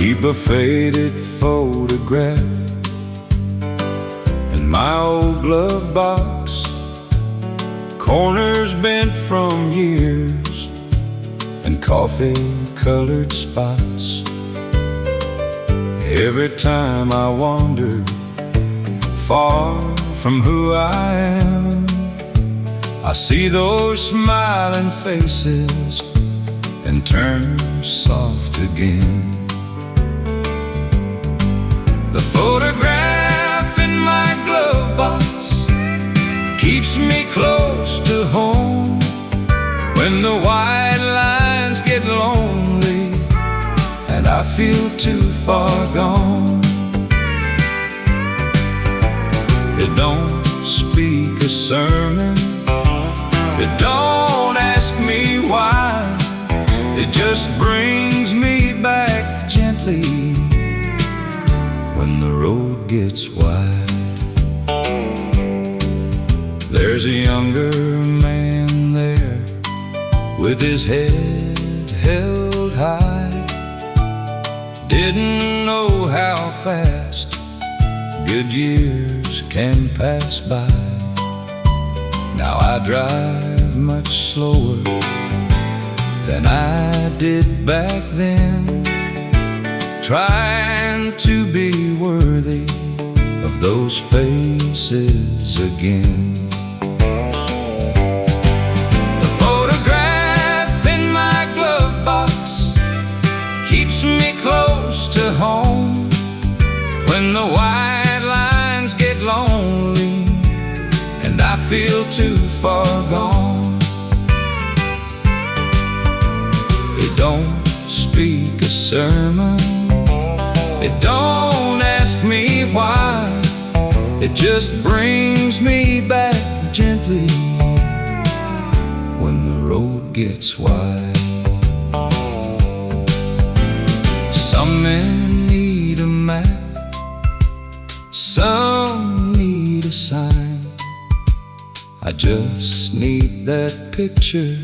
Keep a faded photograph in my old glove box, corners bent from years and coffee-colored spots. Every time I wander far from who I am, I see those smiling faces and turn soft again. The photograph in my glove box keeps me close to home. When the white lines get lonely and I feel too far gone, it don't speak a sermon, it don't ask me why, it just brings me back gently when the road gets wide. There's a younger man there with his head held high. Didn't know how fast good years can pass by. Now I drive much slower than I did back then, trying to be worthy of those faces again. The photograph in my glove box keeps me close to home. When the white lines get lonely and I feel too far gone, it don't speak a sermon, it don't ask me why, it just brings me back gently when the road gets wide. Some men need a map, some need a sign. I just need that picture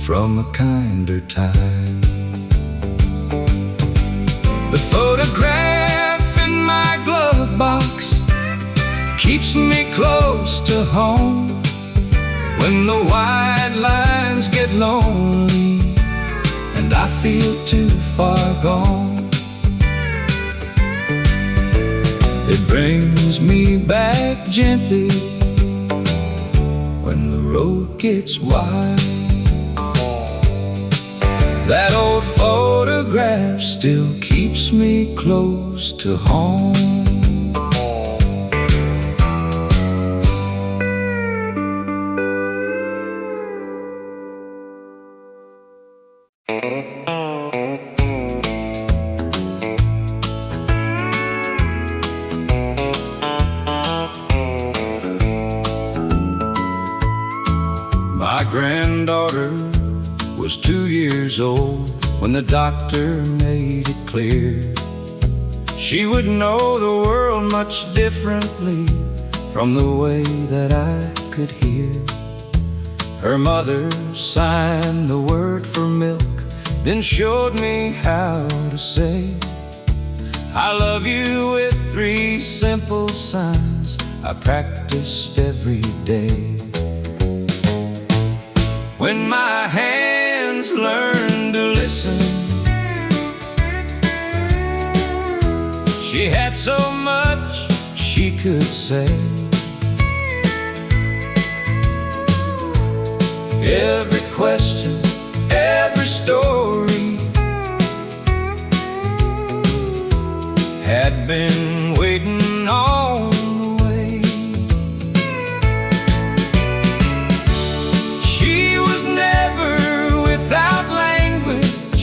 from a kinder time. The photograph in my glove box keeps me close to home. When the white lines get lonely and I feel too far gone, it brings me back gently when the road gets wide. That old photograph still keeps me close to home. My granddaughter was 2 years old when the doctor made it clear she would know the world much differently from the way that I could hear. Her mother signed the word for milk, then showed me how to say I love you with 3 simple signs I practiced every day. When my hands learned to listen, she had so much she could say. Every question, every story had been waiting on the way. She was never without language,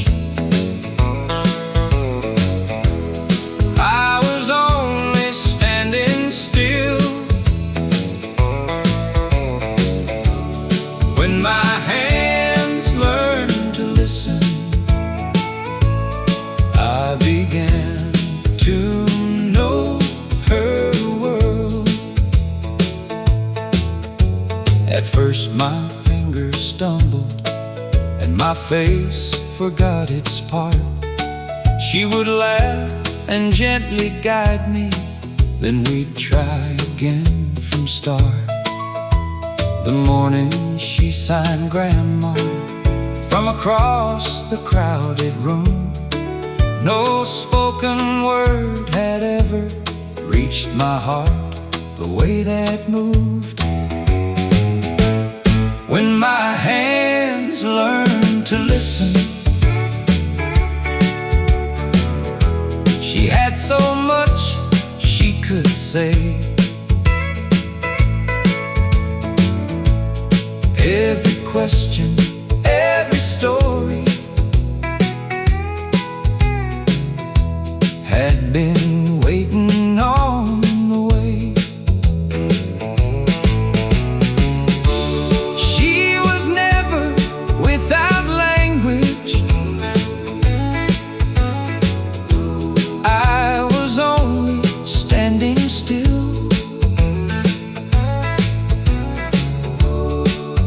I was only standing still. When my hands learned to listen, I began to know her world. At first my fingers stumbled and my face forgot its part. She would laugh and gently guide me, then we'd try again from start. The morning she signed Grandma from across the crowded room. No spoken word had ever reached my heart the way that moved. When my hands learned to listen, she had so much she could say. Every question, every story had been waiting on the way. She was never without language. I was only standing still.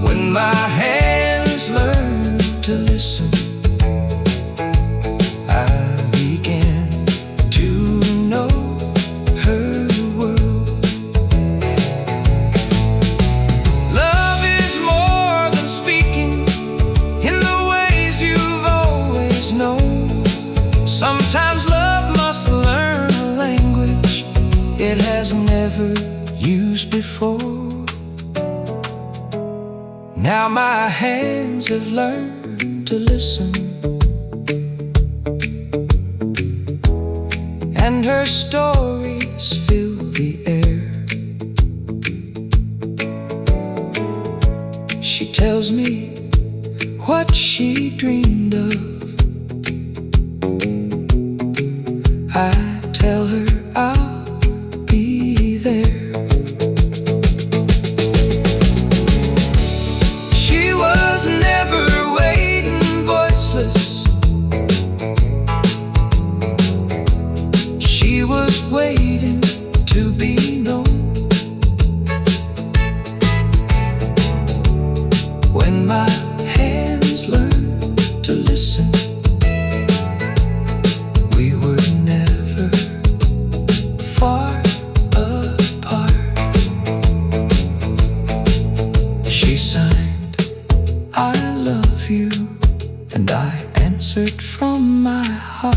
When my hands learned to listen, I began to know her world. Love is more than speaking in the ways you've always known. Sometimes love must learn a language it has never used before. Now my hands have learned to listen, and her stories fill the air. She tells me what she dreamed of. I tell her I'll be there. She was never waiting, voiceless. She was waiting to be known. When my hands learned to listen, we were never far apart. She signed, I love you, and I answered from my heart.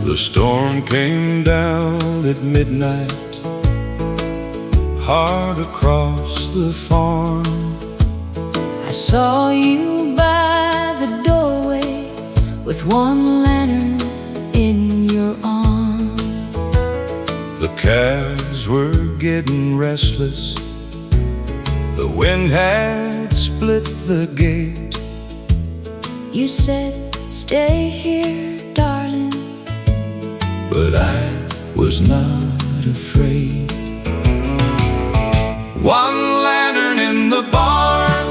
The storm came down at midnight, hard across the farm. I saw you by the doorway with one lantern in your arm. The calves were getting restless. The wind had split the gate. You said, stay here, darling. But I was not afraid. One lantern in the barn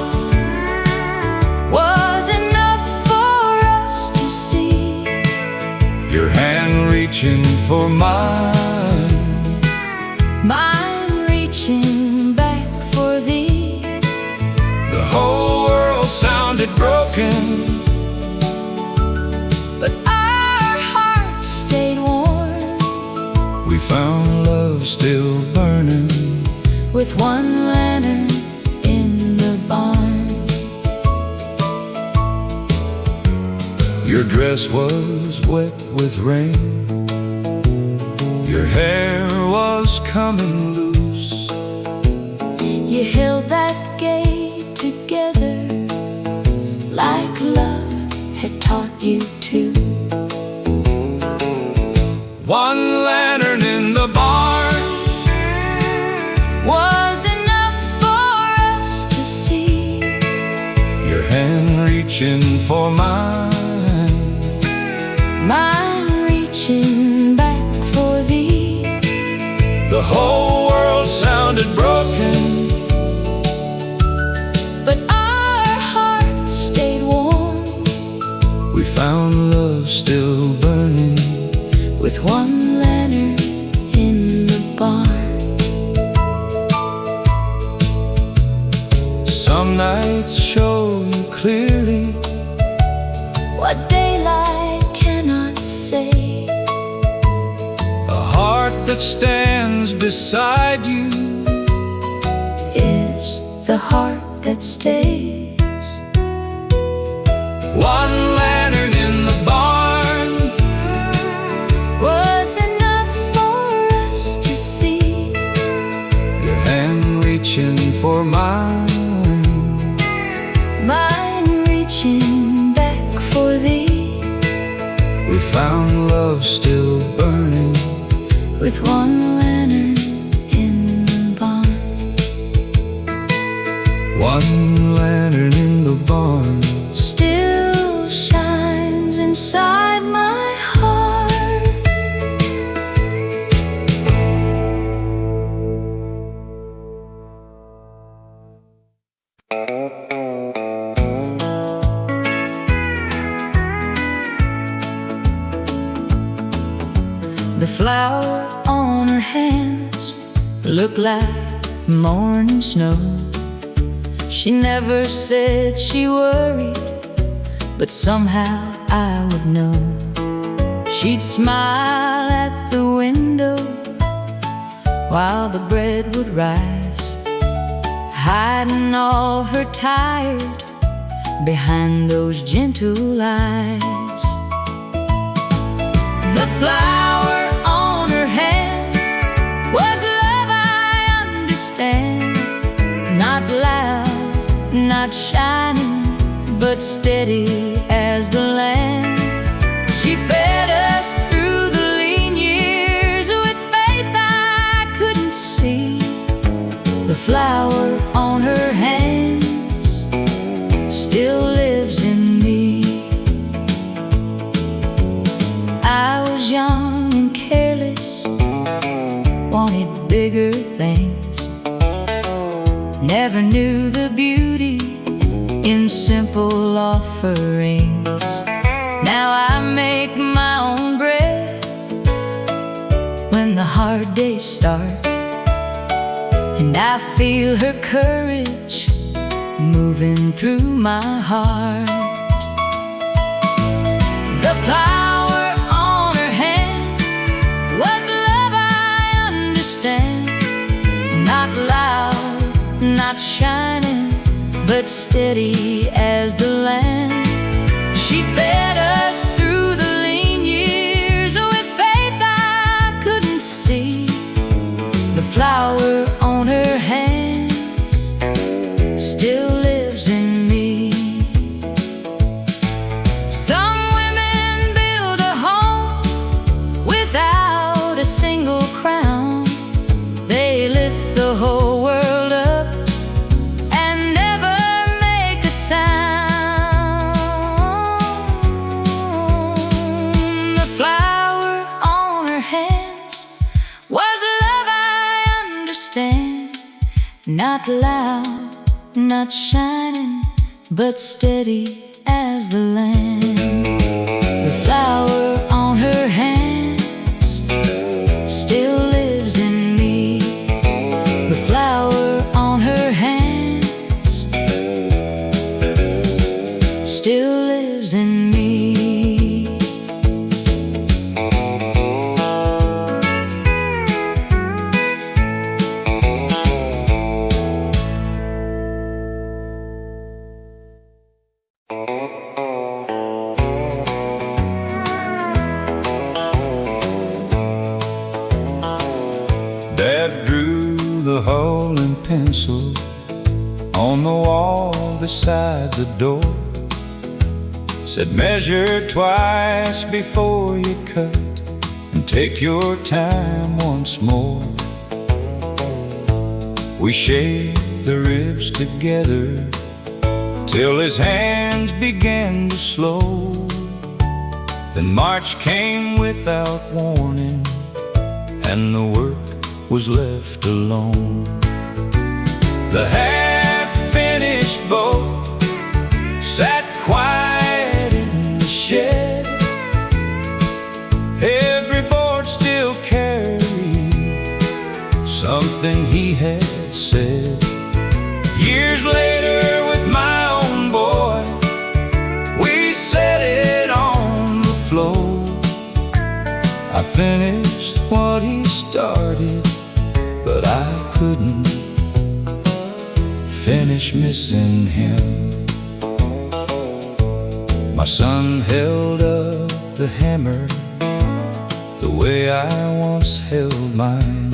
was enough for us to see. Your hand reaching for mine, mine reaching back for thee. The whole world sounded broken, but our hearts stayed warm. We found love still burning with one lantern in the barn. Your dress was wet with rain. Your hair was coming loose. You held that gate together like love had taught you to. One lantern in the barn was enough for us to see. Your hand reaching for mine, mine reaching back for thee. The whole world sounded broken, but our hearts stayed warm. found love still burning with one lantern in the barn. Some nights show you clearly what daylight cannot say. a heart that stands beside you Is the heart that stays. One lantern in the barn Was enough for us to see. your hand reaching for mine, Mine reaching back for thee. we found love still burning With one lantern in the barn. one lantern in the barn. Still shines inside my heart. The flower on her hands looked like morning snow. She never said she worried, but somehow I would know. She'd smile at the window while the bread would rise, hiding all her tired behind those gentle eyes. The flower on her hands was love, I understand. Not loud, not shining, but steady as the land. She fed us through the lean years with faith I couldn't see. The flower on her hands still lives in me. I was young and careless, wanted bigger things, never knew the beauty in simple offerings. Now I make my own bread when the hard days start, and I feel her courage moving through my heart. The flower on her hands was love, I understand. Not loud, not shining, but steady as the land. She fed us through the lean years with faith I couldn't see. The flower on her hands still lives in me. Some women build a home without a single crown. They lift the whole world up and never make a sound. The flower on her hands was love, I understand. Not loud, not shining, but steady as the land. The flower on her hands still lives in me. The flower on her hands still lives in me. Dad drew the hole in pencil on the wall beside the door. Said measure twice before you cut, and take your time once more. We shaved the ribs together till his hands began to slow. Then March came without warning, and the work was left alone. The half-finished boat sat quiet in the shed, something he had said. Years later with my own boy, we set it on the floor. I finished what he started, but I couldn't finish missing him. My son held up the hammer the way I once held mine.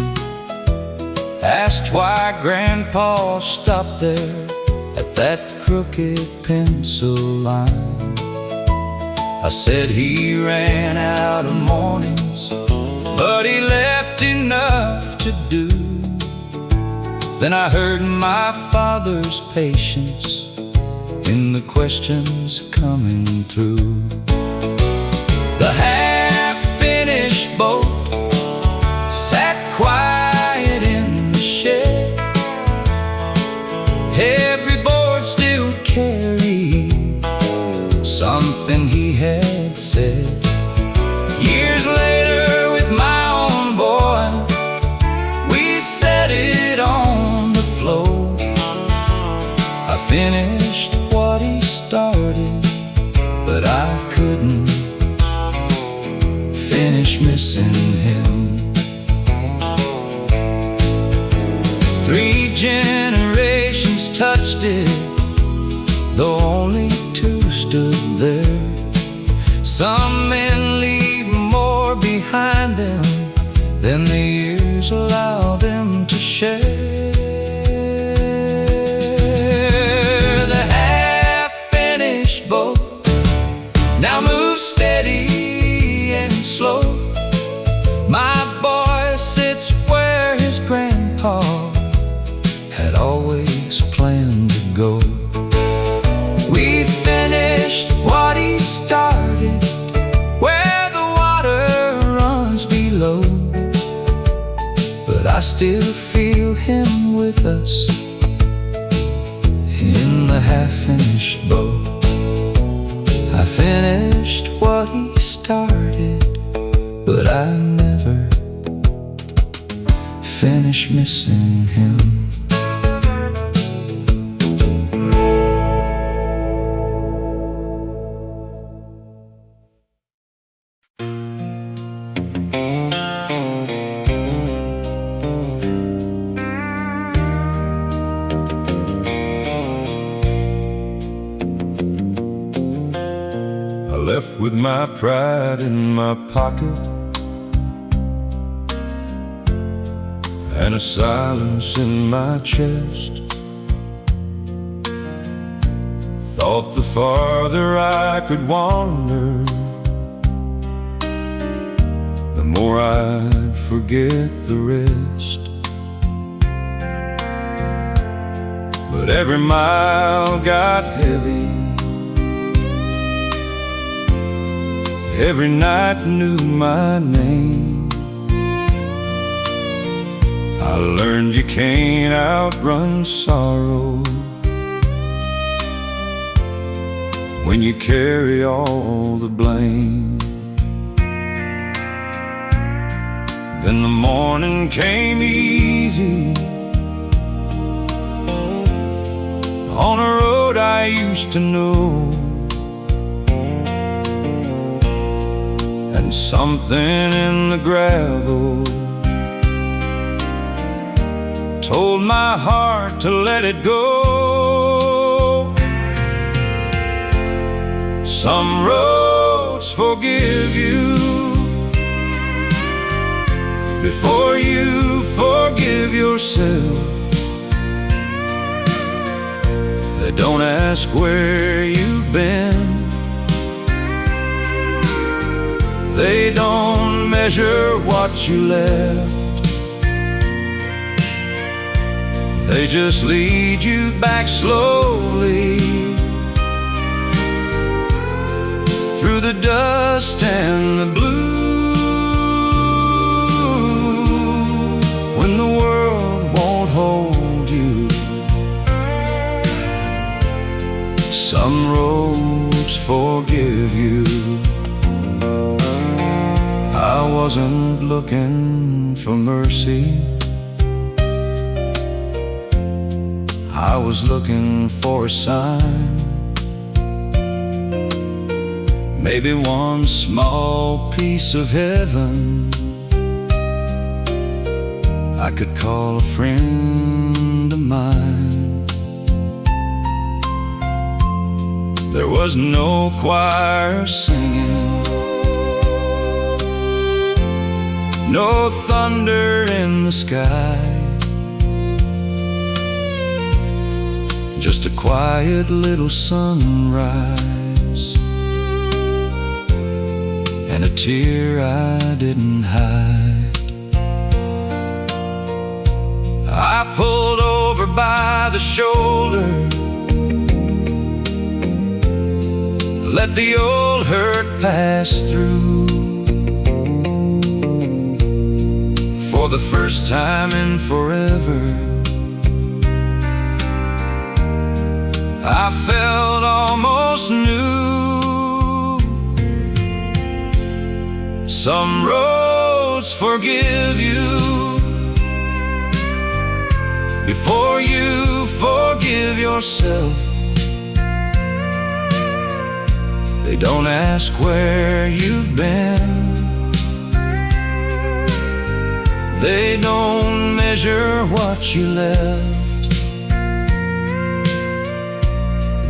Asked why Grandpa stopped there at that crooked pencil line. I said he ran out of mornings, but he left enough to do. Then I heard my father's patience in the questions coming through. The half-finished boat sat quiet in the shed. Every board still carried something he had said. Years later with my own boy, we set it on the floor. I finished what he started, but I couldn't finish missing him. 3 generations touched it, though only 2 stood there. Some men leave more behind them than the years allow them to share. The half-finished boat now moves steady and slow. My boy sits where his grandpa had always planned to go. We finished what he started, where the water runs below. But I still feel him with us in the half-finished boat. I finished what he started, but I never finished missing him. Left with my pride in my pocket and a silence in my chest. Thought the farther I could wander, the more I'd forget the rest. But every mile got heavy, every night knew my name. I learned you can't outrun sorrow when you carry all the blame. Then the morning came easy on a road I used to know. And something in the gravel told my heart to let it go. Some roads forgive you before you forgive yourself. They don't ask where you've been, they don't measure what you left. They just lead you back slowly through the dust and the blue, when the world won't hold you. Some roads forgive you. I wasn't looking for mercy, I was looking for a sign, maybe one small piece of heaven I could call a friend of mine. There was no choir singing, no thunder in the sky, just a quiet little sunrise and a tear I didn't hide. I pulled over by the shoulder, let the old hurt pass through. For the first time in forever, I felt almost new. Some roads forgive you before you forgive yourself. They don't ask where you've been, they don't measure what you left.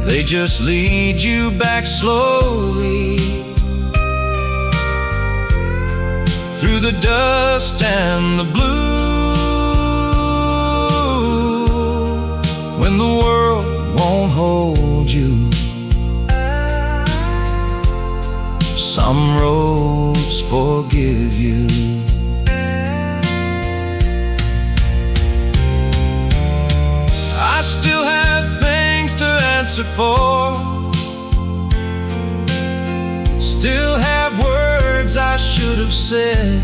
They just lead you back slowly through the dust and the blue. When the world won't hold you, some roads forgive you. I still have things to answer for, still have words I should have said,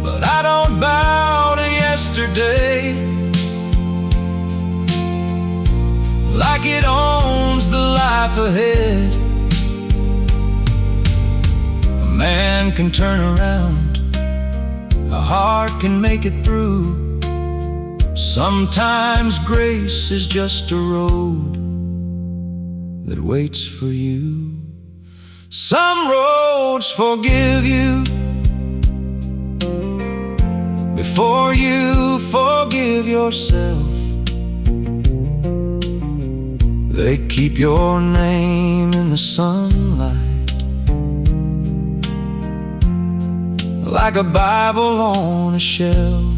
but I don't bow to yesterday like it owns the life ahead. A man can turn around, a heart can make it through. Sometimes grace is just a road that waits for you. Some roads forgive you before you forgive yourself. They keep your name in the sunlight like a Bible on a shelf.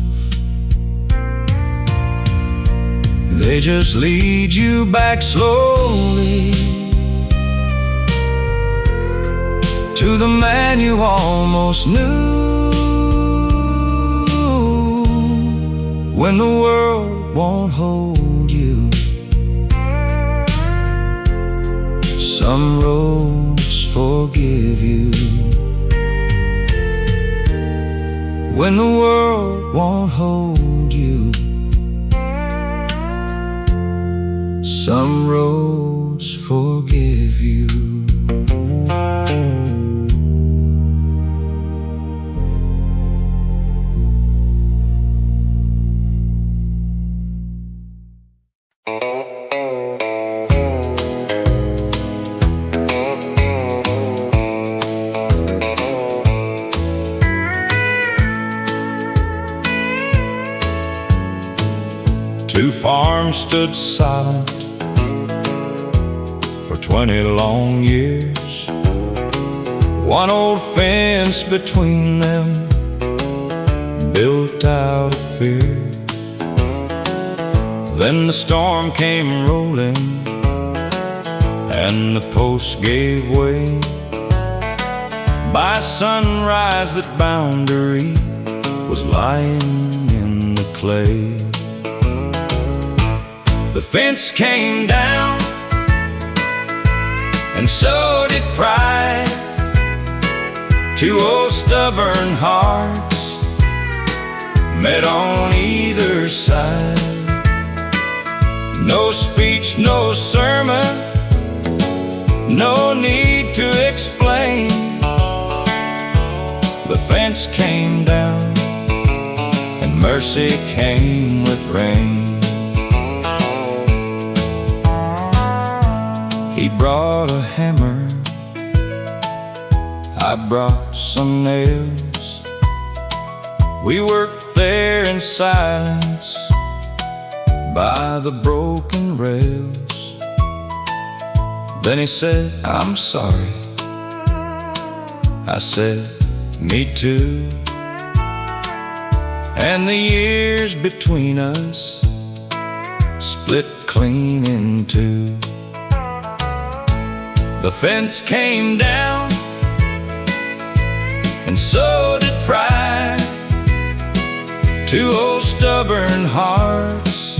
They just lead you back slowly to the man you almost knew. When the world won't hold you, some roads forgive you. When the world won't hold you, some roads forgive you. Two farms stood silent for 20 long years, one old fence between them built out of fear. Then the storm came rolling and the post gave way. By sunrise that boundary was lying in the clay. The fence came down, and so did pride. Two old stubborn hearts met on either side. No speech, no sermon, no need to explain. The fence came down and mercy came with rain. He brought a hammer, I brought some nails. We worked there in silence by the broken rails. Then he said, "I'm sorry." I said, "Me too." And the years between us split clean in two. The fence came down, and so did pride. Two old stubborn hearts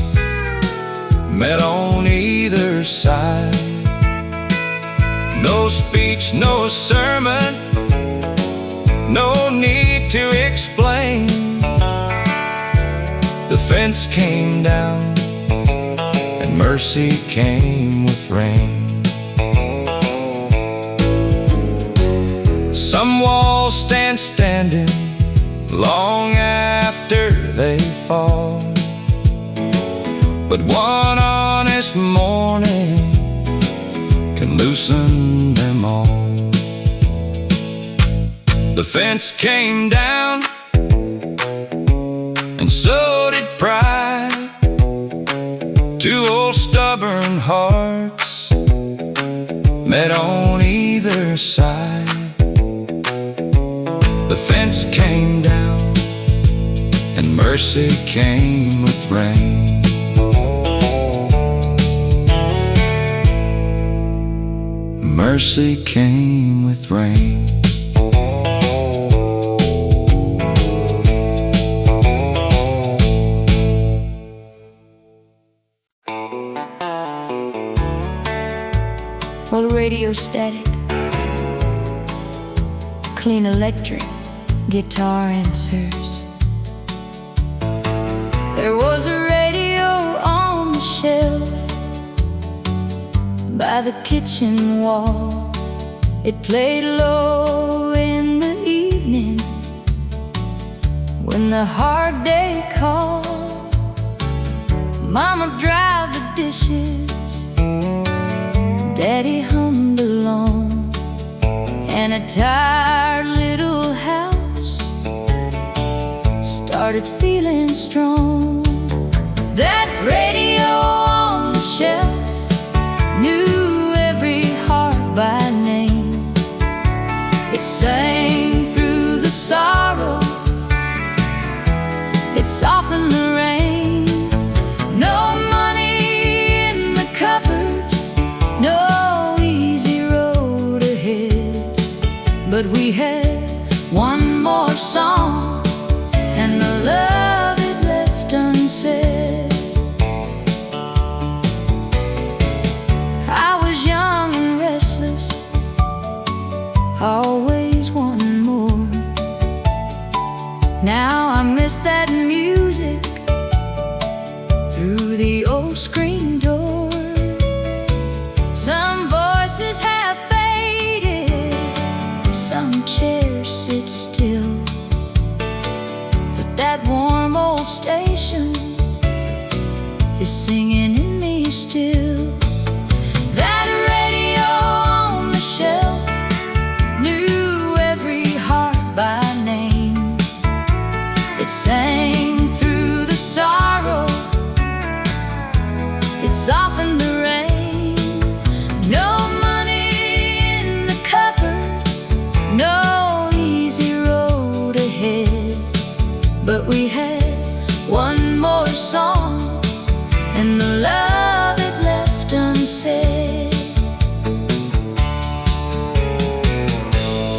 met on either side. No speech, no sermon, no need to explain. The fence came down, and mercy came with rain. Some walls stand standing long after they fall, but one honest morning can loosen them all. The fence came down, and so did pride. Two old stubborn hearts met on either side. The fence came down, and mercy came with rain. Mercy came with rain. Well, radio static, clean electric, guitar answers. There was a radio on the shelf by the kitchen wall. It played low in the evening when the hard day called. Mama dried the dishes, Daddy hummed along, and a tired little house started feeling strong. That radio on the shelf knew every heart by name. It sang through the sorrow, it softened the rain. No money in the cupboard, no easy road ahead, but we had one more song and the love it left unsaid. I was young and restless, always wanting more. Now I miss that music through the old screen door. Some voices have faded, some chairs sit still, but that warm old station is singing in me still. That radio on the shelf knew every heart by name. It sang through the sorrow, it softened the rain. No money in the cupboard, no easy road ahead, but we had one more song and the love it left unsaid.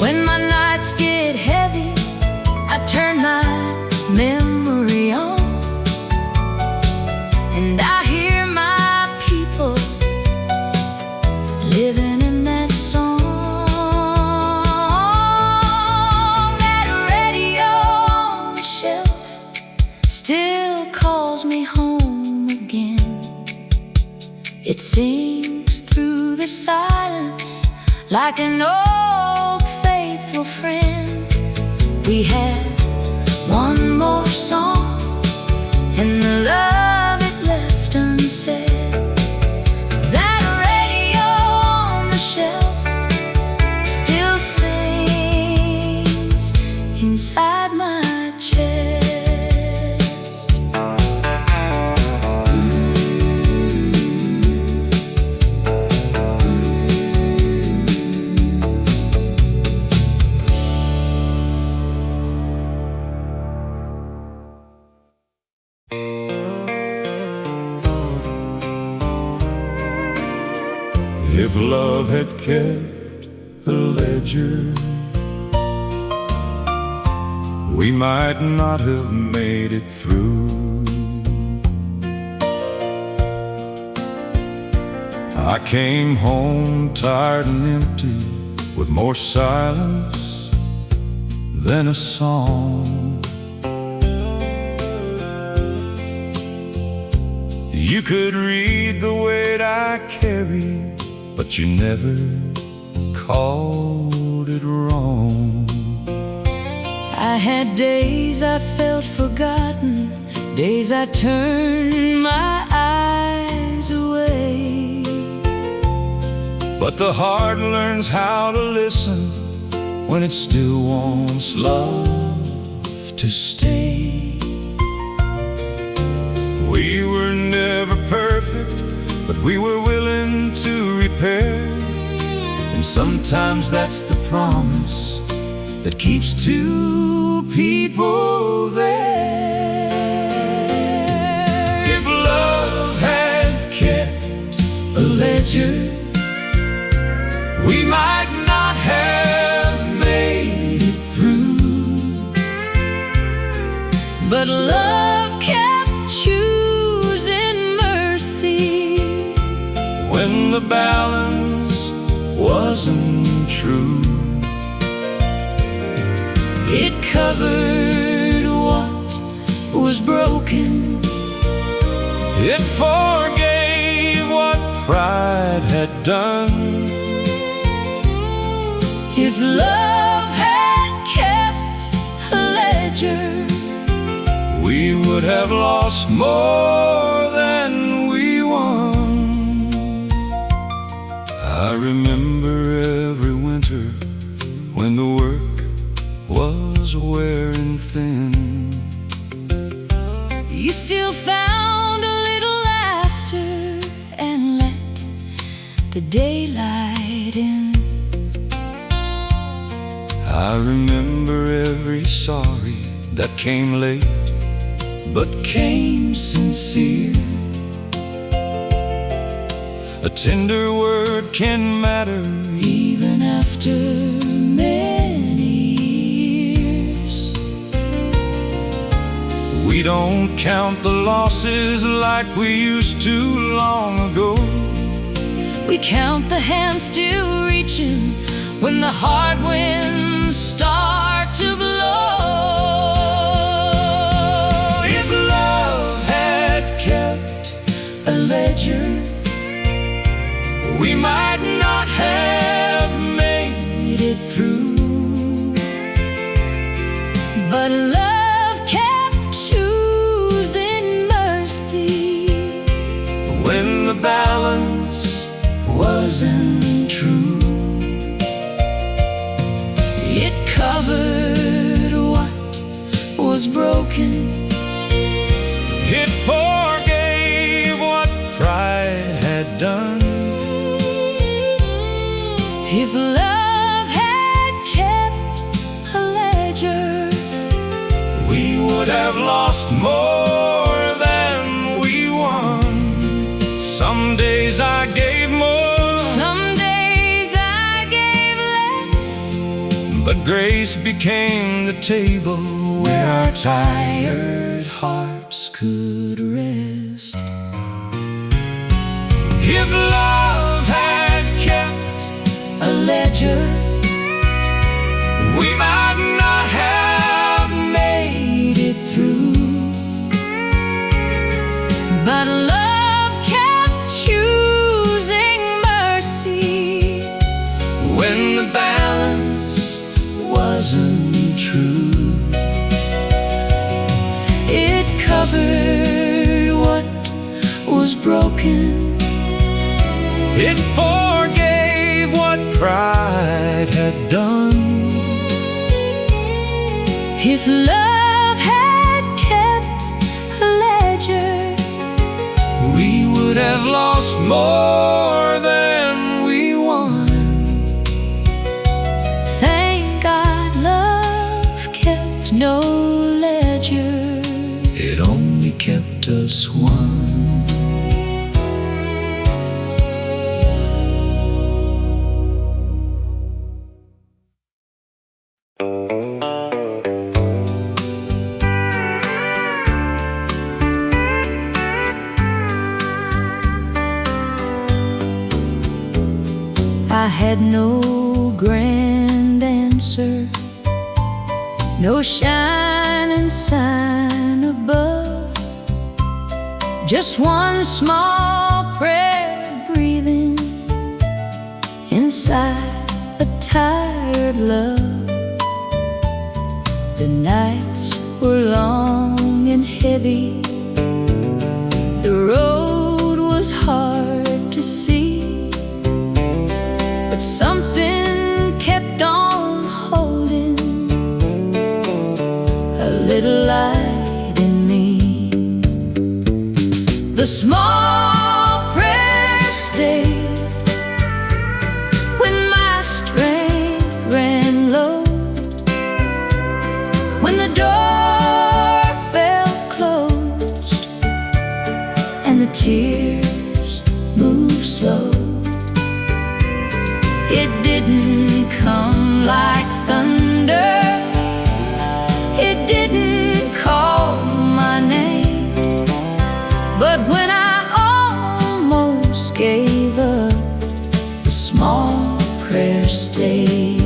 When my nights get heavy, I turn my memory on, and I hear my people living in that song. That radio on the shelf still calls me home again. It sings through the silence like an old faithful friend. We had one more song and the love it left unsaid. That radio on the shelf still sings inside my chest. If love had kept a ledger, we might not have made it through. I came home tired and empty, with more silence than a song. You could read the weight I carry, but you never called it wrong. I had days I felt forgotten, days I turned my eyes away. But the heart learns how to listen when it still wants love to stay. We were never perfect, but we were willing to repair. And sometimes that's the promise that keeps two people there. If love had kept a ledger, we might not have made it through. But love kept choosing mercy when the balance wasn't true. It covered what was broken, it forgave what pride had done. If love had kept a ledger, we would have lost more than we won. I remember every winter when the work was wearing thin. you still found a little laughter and let the daylight in. I remember every sorry that came late but came sincere. A tender word can matter even after many years. We don't count the losses like we used to long ago. We count the hands still reaching when the hard winds start to blow. If love had kept a ledger, we might not have made it through. But love kept choosing mercy when the balance wasn't true. It covered what was broken, it forgave what pride had done. if love had kept a ledger, we would have lost more than we won. Some days I gave more, some days I gave less, but grace became the table where our tired hearts could rest. If love had kept a ledger, we might not have made it through. but love kept choosing mercy when the balance wasn't true. it covered was broken. It forgave what pride had done. If love had kept a ledger, we would have lost more than we won. Thank God love kept no ledger. It only kept us one. I had no grand answer, no shining sign above, just one small prayer breathing inside a tired love. The nights were long and heavy, the road was hard to see, but something kept on holding a little light in me. The small prayer stayed when my strength ran low, when the door felt closed and the tears moved slow. It didn't come like thunder, it didn't call my name, but when I almost gave up, the small prayer stayed.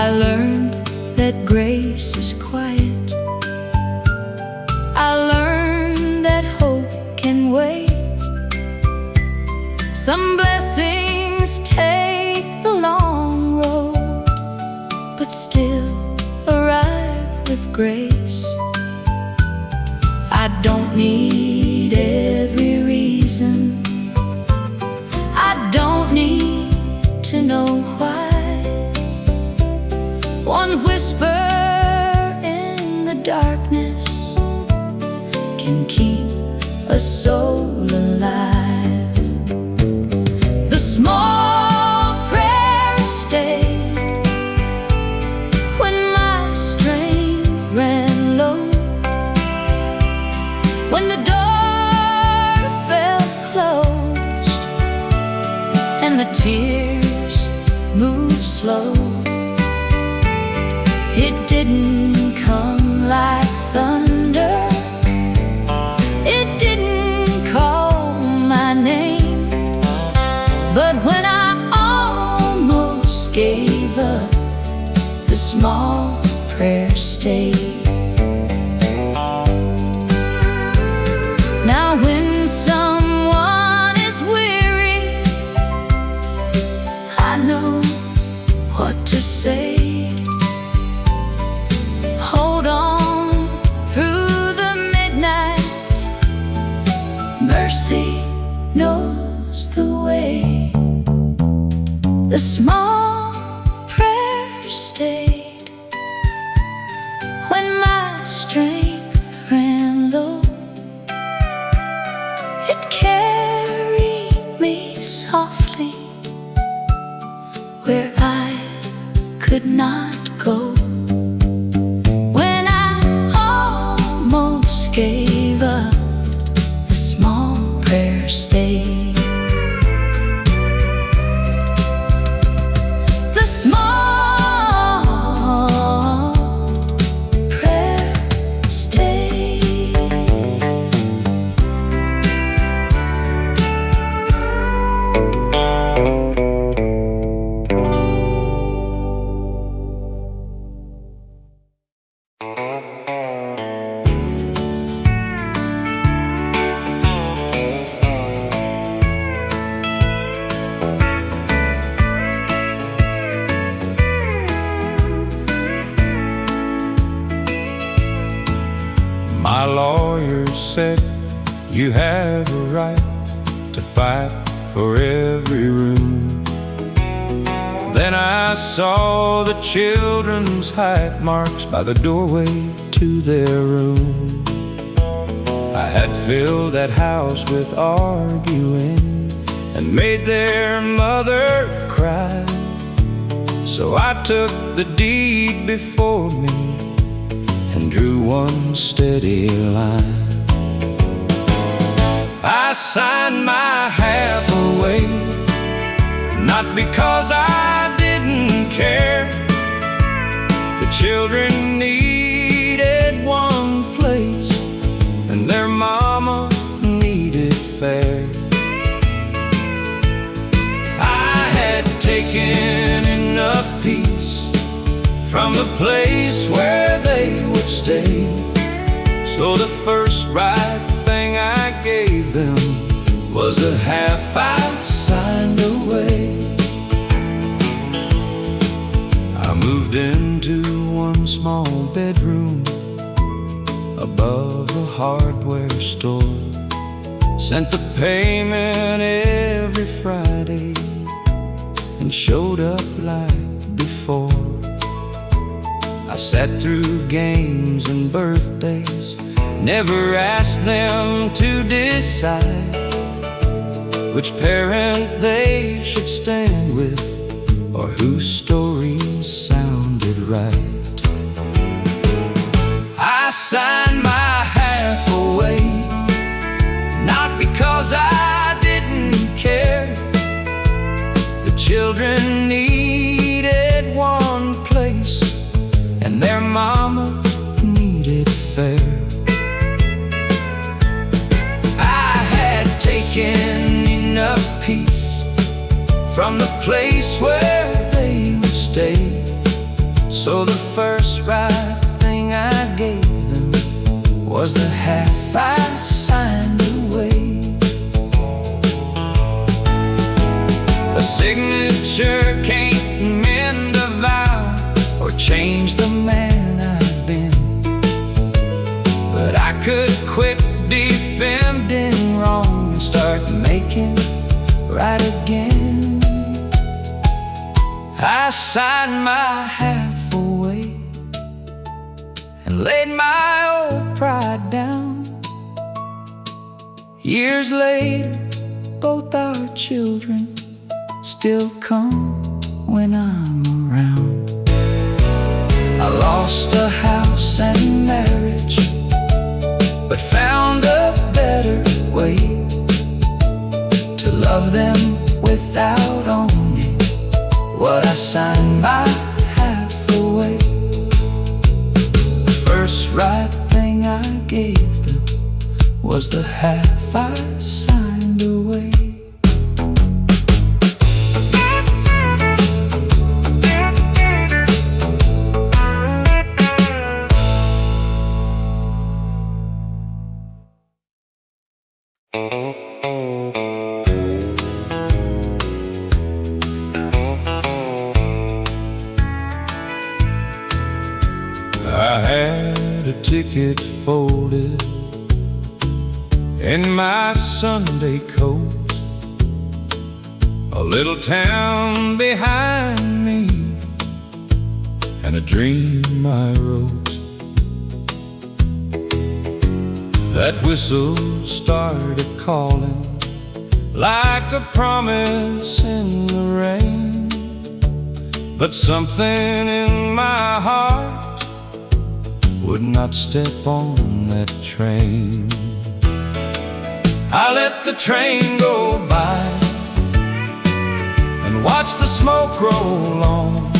I learned that grace is quiet, I learned that hope can wait. Some blessings take the long road, but still arrive with grace. I don't need every reason, I don't need to know why. One whisper in the darkness can keep a soul alive. The small prayer stayed when my strength ran low, when the door felt closed and the tears moved slow. It didn't come like thunder, it didn't call my name, but when I almost gave up, the small prayer stayed. Now when someone is weary, I know what to say. Hold on through the midnight, mercy knows the way. The small prayer stayed when my strength ran low. It carried me softly where I could not go. When I almost gave up, the small prayer stayed. The small prayer stayed. My lawyer said you have a right to fight for every room. Then I saw the children's height marks by the doorway to their room. I had filled that house with arguing and made their mother cry. So I took the deed before me and drew one steady line. I signed my half away, not because I didn't care. The children needed one place, and their mama needed fair. I had taken enough peace from the place where they would stay, so the first right thing I gave them was a half I signed away. I moved into one small bedroom above a hardware store, sent the payment every Friday, and showed up like before. I sat through games and birthdays, never asked them to decide which parent they should stand with or whose stories sounded right. I signed my half away, not because I didn't care. The children needed one place, and their mama needed fair. I had taken enough peace from the place where they would stay, so the first right thing I gave them was the half I signed away. A signature can't mend a vow or change the man I've been, but I could quit defending wrong and start making right again. I signed my half away and laid my old pride down. Years later, both our children still come when I'm around. I lost a house and marriage, but found a better way to love them without owning what I signed my half away. The first right thing I gave them was the half I signed away. I had a ticket folded in my Sunday coat, a little town behind me, and a dream I wrote. That whistle started calling like a promise in the rain, but something in my heart would not step on that train. I let the train go by and watched the smoke roll on.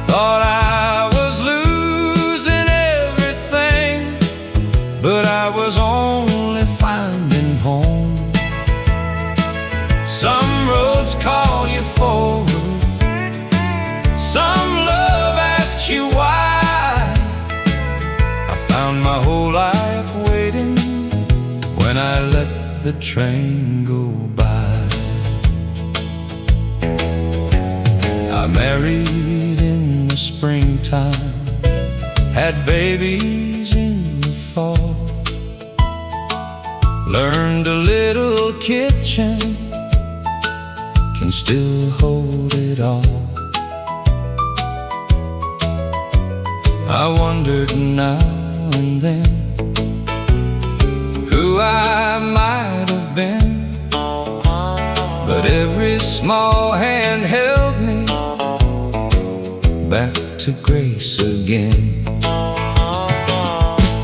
Thought I was losing everything, but I was only finding home. Some roads call you forward, some love asks you why. I found my whole life waiting when I let the train go by. I married in the springtime, had babies in Learned a little kitchen can still hold it all. I wondered now and then who I might have been, but every small hand held me back to grace again.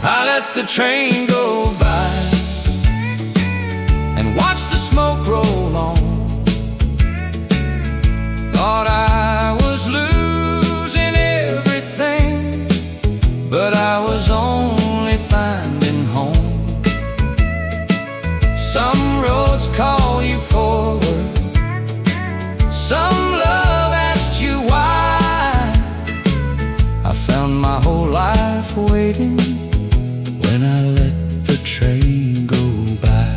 I let the train go by and watched the smoke roll on. Thought I was losing everything, but I was only finding home. Some roads call you forward, some love asked you why. I found my whole life waiting when I let the train go by.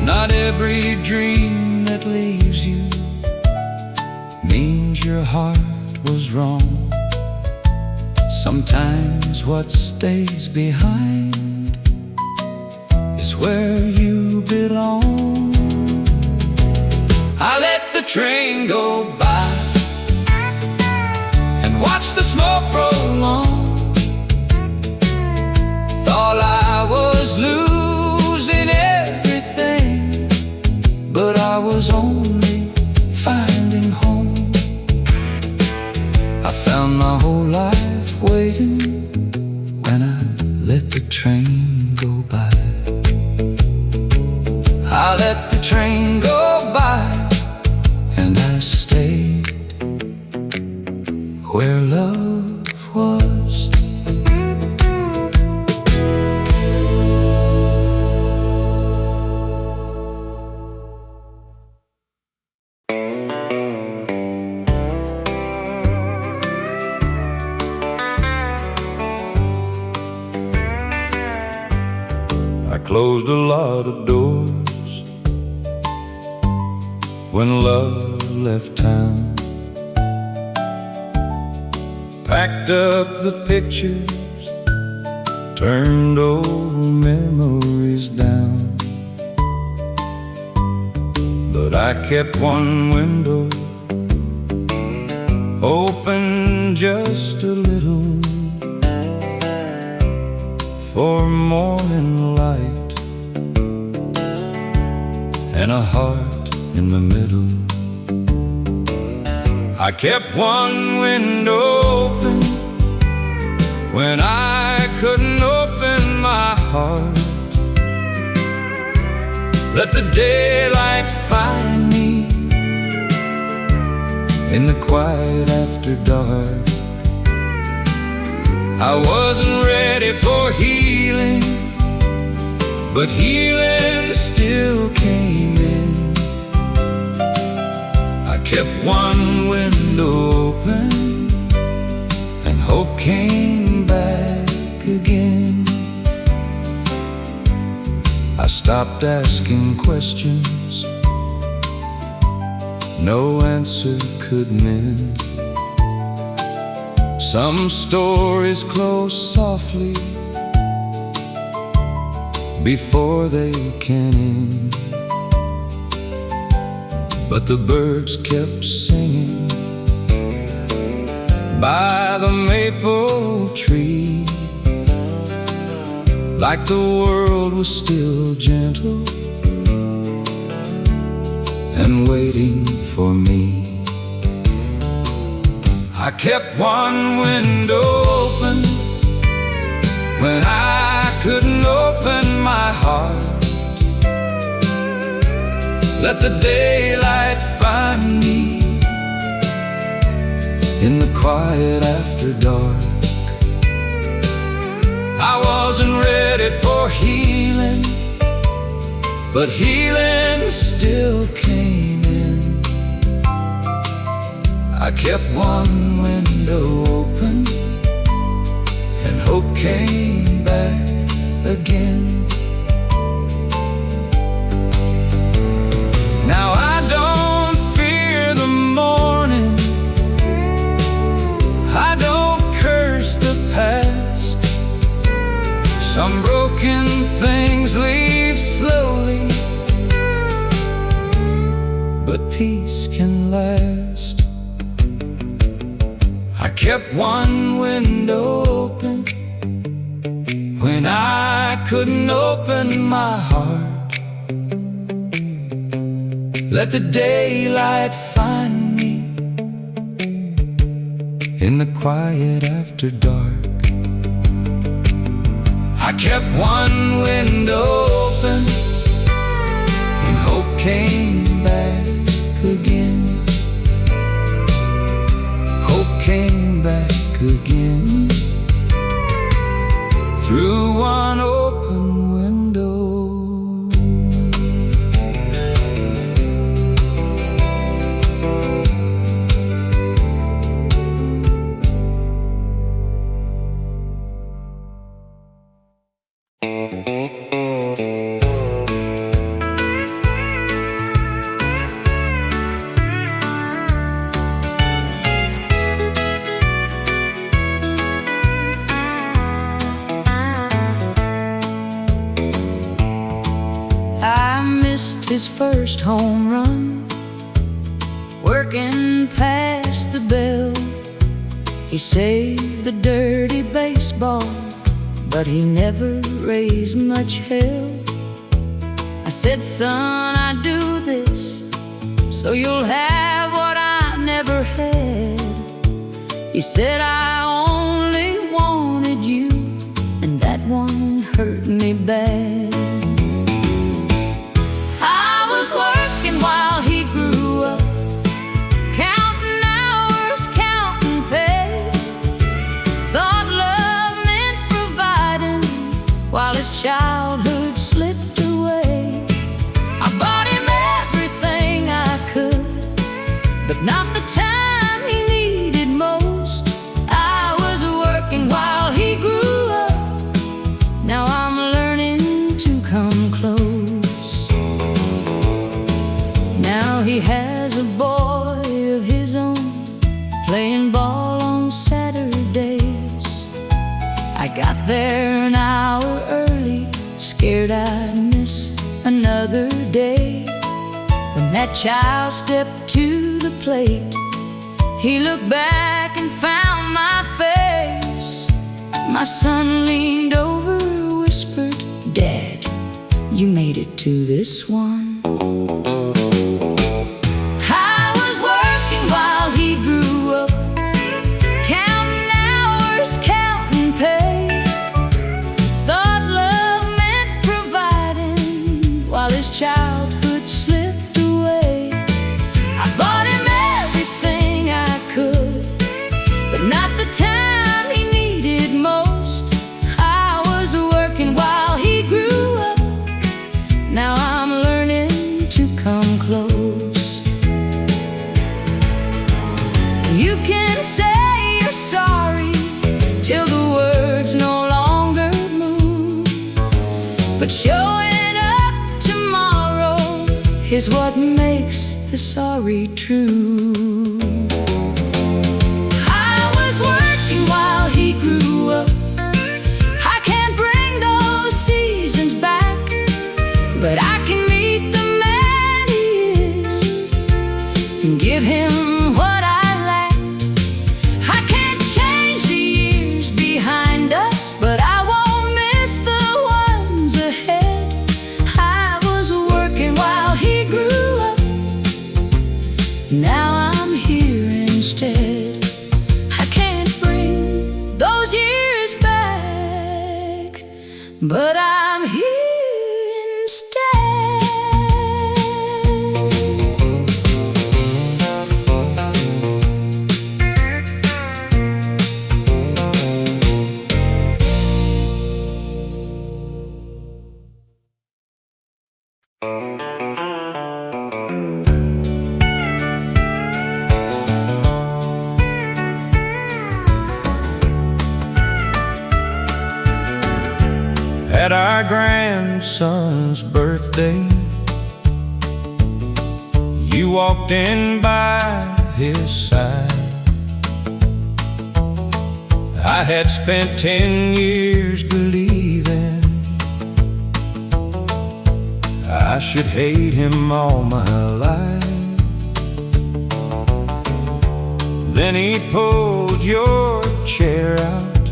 Not every dream that leaves you means your heart was wrong. Sometimes what stays behind is where you belong. I let the train go by and watched the smoke roll on. Thought I was losing everything, but I was only finding home. I found my whole life waiting when I let the train go by. I let the train go by and I stayed where love was. I closed a lot of doors when love left town. Packed up the pictures, turned old memories down. But I kept one window open just a little for morning light and a heart in the middle. I kept one window open when I couldn't open my heart. Let the daylight find me in the quiet after dark. I wasn't ready for healing, but healing still came in. I kept one window open and hope came back again. I stopped asking questions no answer could mend. Some stories close softly before they can end, but the birds kept singing by the maple tree, like the world was still gentle and waiting for me. I kept one window open when I couldn't open my heart. Let the daylight find me in the quiet after dark. I wasn't ready for healing, but healing still came in. I kept one window open and hope came back again. Now I don't fear the morning, I don't curse the past. Some peace can last. I kept one window open when I couldn't open my heart. Let the daylight find me in the quiet after dark. I kept one window open and hope came back again. Hope came back again through one open window. His first home run, working past the bell. He saved the dirty baseball, but he never raised much hell. I said, son, I do this so you'll have what I never had. He said, I only wanted you, and that one hurt me bad. Working while he grew up, counting hours, counting pay. Thought love meant providing while his childhood slipped away. I bought him everything I could, but not the time he needed most. I was working while he grew up. Now I'm learning to come close. Now he has a boy of his own, playing ball on Saturdays. I got there an hour early, scared I'd miss another day. When that child stepped to the plate, he looked back and found my face. My son leaned over, whispered, Dad, you made it to this one. Childhood slipped away. I bought him everything I could, but not the time he needed most. I was working while he grew up. Now I'm learning to come close. You can say you're sorry till the words no longer move, but showing is what makes the sorry true. I was working while he grew up. I can't bring those seasons back, but I can meet the man he is and give him what I lacked. I can't change the years behind us, but I won't miss the ones ahead. I was working while he grew up. Now I'm here instead. I can't bring those years back, but I'm here instead. At our grandson's birthday, you walked in by his side. I had spent 10 years believing I should hate him all my life. Then he pulled your chair out,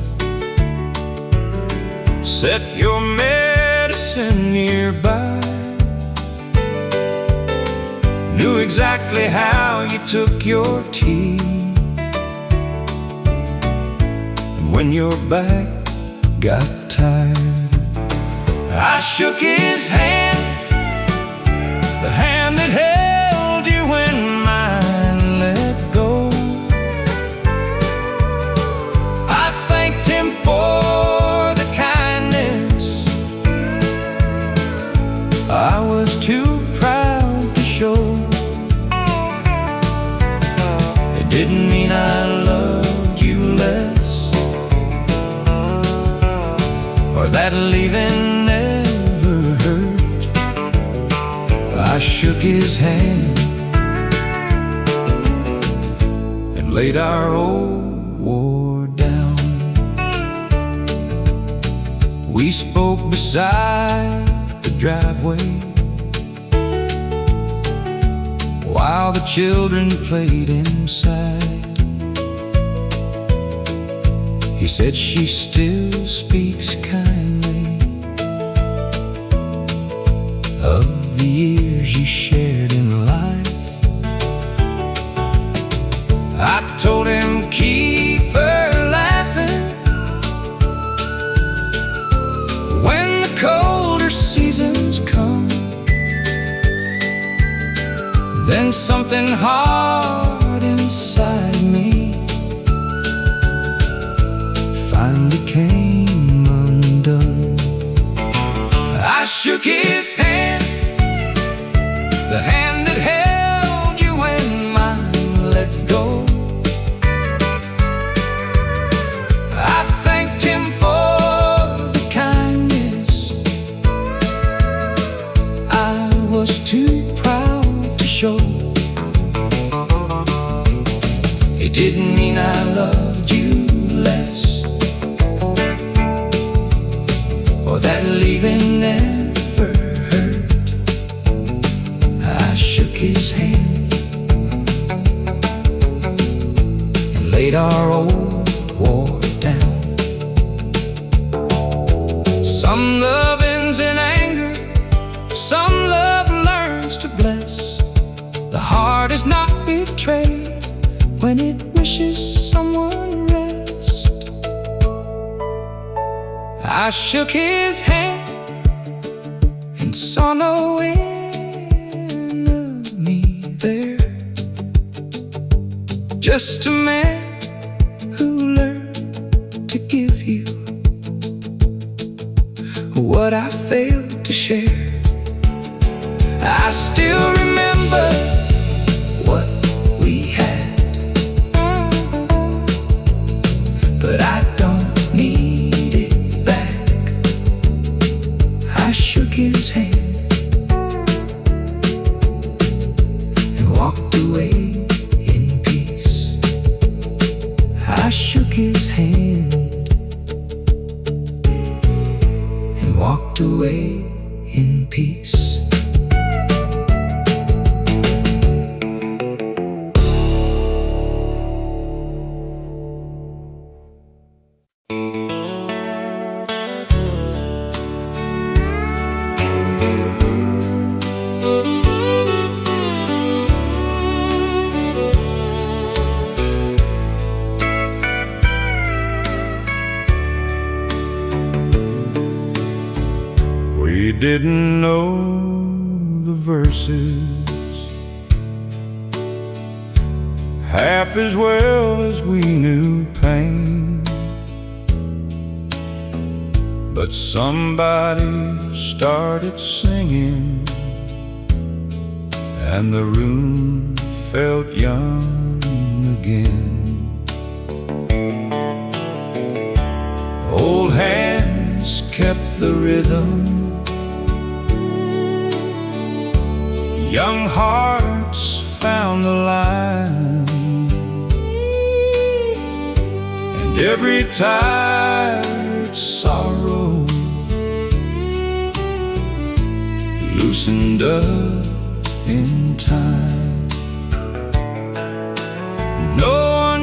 set your medicine nearby, knew exactly how you took your tea. And when your back got tired, I shook his hand, the hand that held you when mine let go. I thanked him for the kindness I was too proud to show. It didn't mean I loved you less, or that leaving never hurt. I shook his hand and laid our old war down. We spoke beside the driveway while the children played inside. He said she still speaks kindly of the years you shared in life. I told him keep her laughing when the colder seasons come. Then something hard inside me finally came undone. I shook his hand, the hand that held you when mine let go. I thanked him for the kindness I was too proud to show. It didn't mean I loved you less, or that leaving never hurt. I shook his hand and laid our old war down. Some love ends in anger, some love learns to bless. The heart is not betrayed when it wishes someone rest. I shook his hand and saw no enemy there, just a man who learned to give you what I failed to share. I still remember what we had, but I don't need it back. I shook his hand and walked away in peace. I shook his hand and walked away in peace. We didn't know the verses half as well as we knew pain, but somebody started singing and the room felt young again. Old hands kept the rhythm, young hearts found the line, and every tired sorrow loosened up in time. No one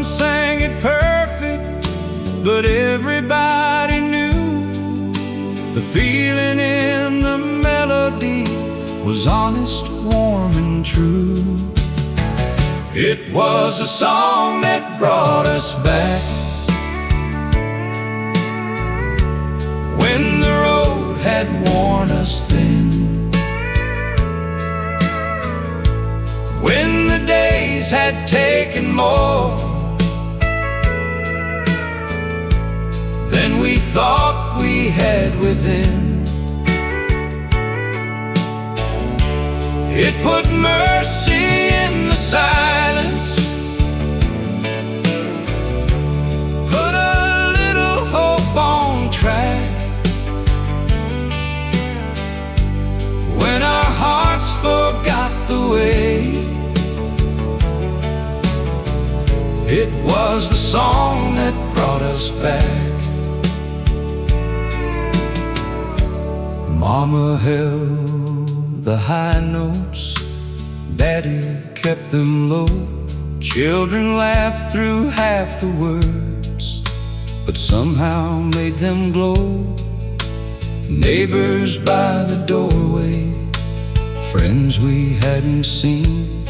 was honest, warm and true. It was a song that brought us back when the road had worn us thin, when the days had taken more than we thought we had within. It put mercy in the silence, put a little hope on track, when our hearts forgot the way. It was the song that brought us back. Mama held the high notes, Daddy kept them low. Children laughed through half the words, but somehow made them glow. Neighbors by the doorway, friends we hadn't seen,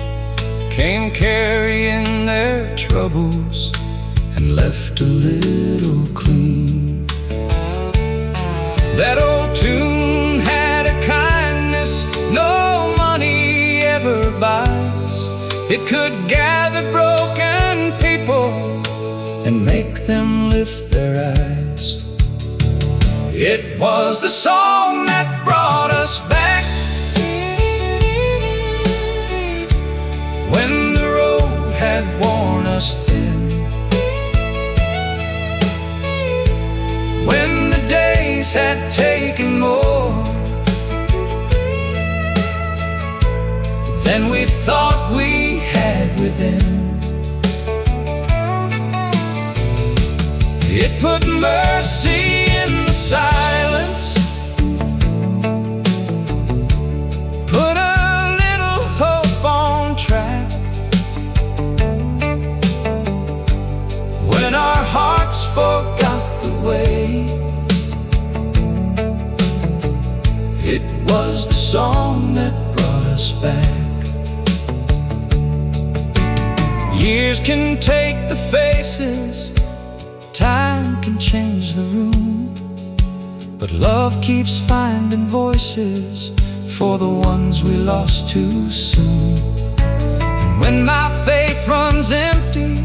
came carrying their troubles and left a little clean. That old tune had a kindness no money ever buys. It could gather broken people and make them lift their eyes. It was the song that brought us back when the road had worn us thin, when the days had taken more than we thought we had within. It put mercy in the silence, put a little hope on track, when our hearts forgot the way. It was the song that brought us back. Years can take the faces, time can change the room, but love keeps finding voices for the ones we lost too soon. And when my faith runs empty,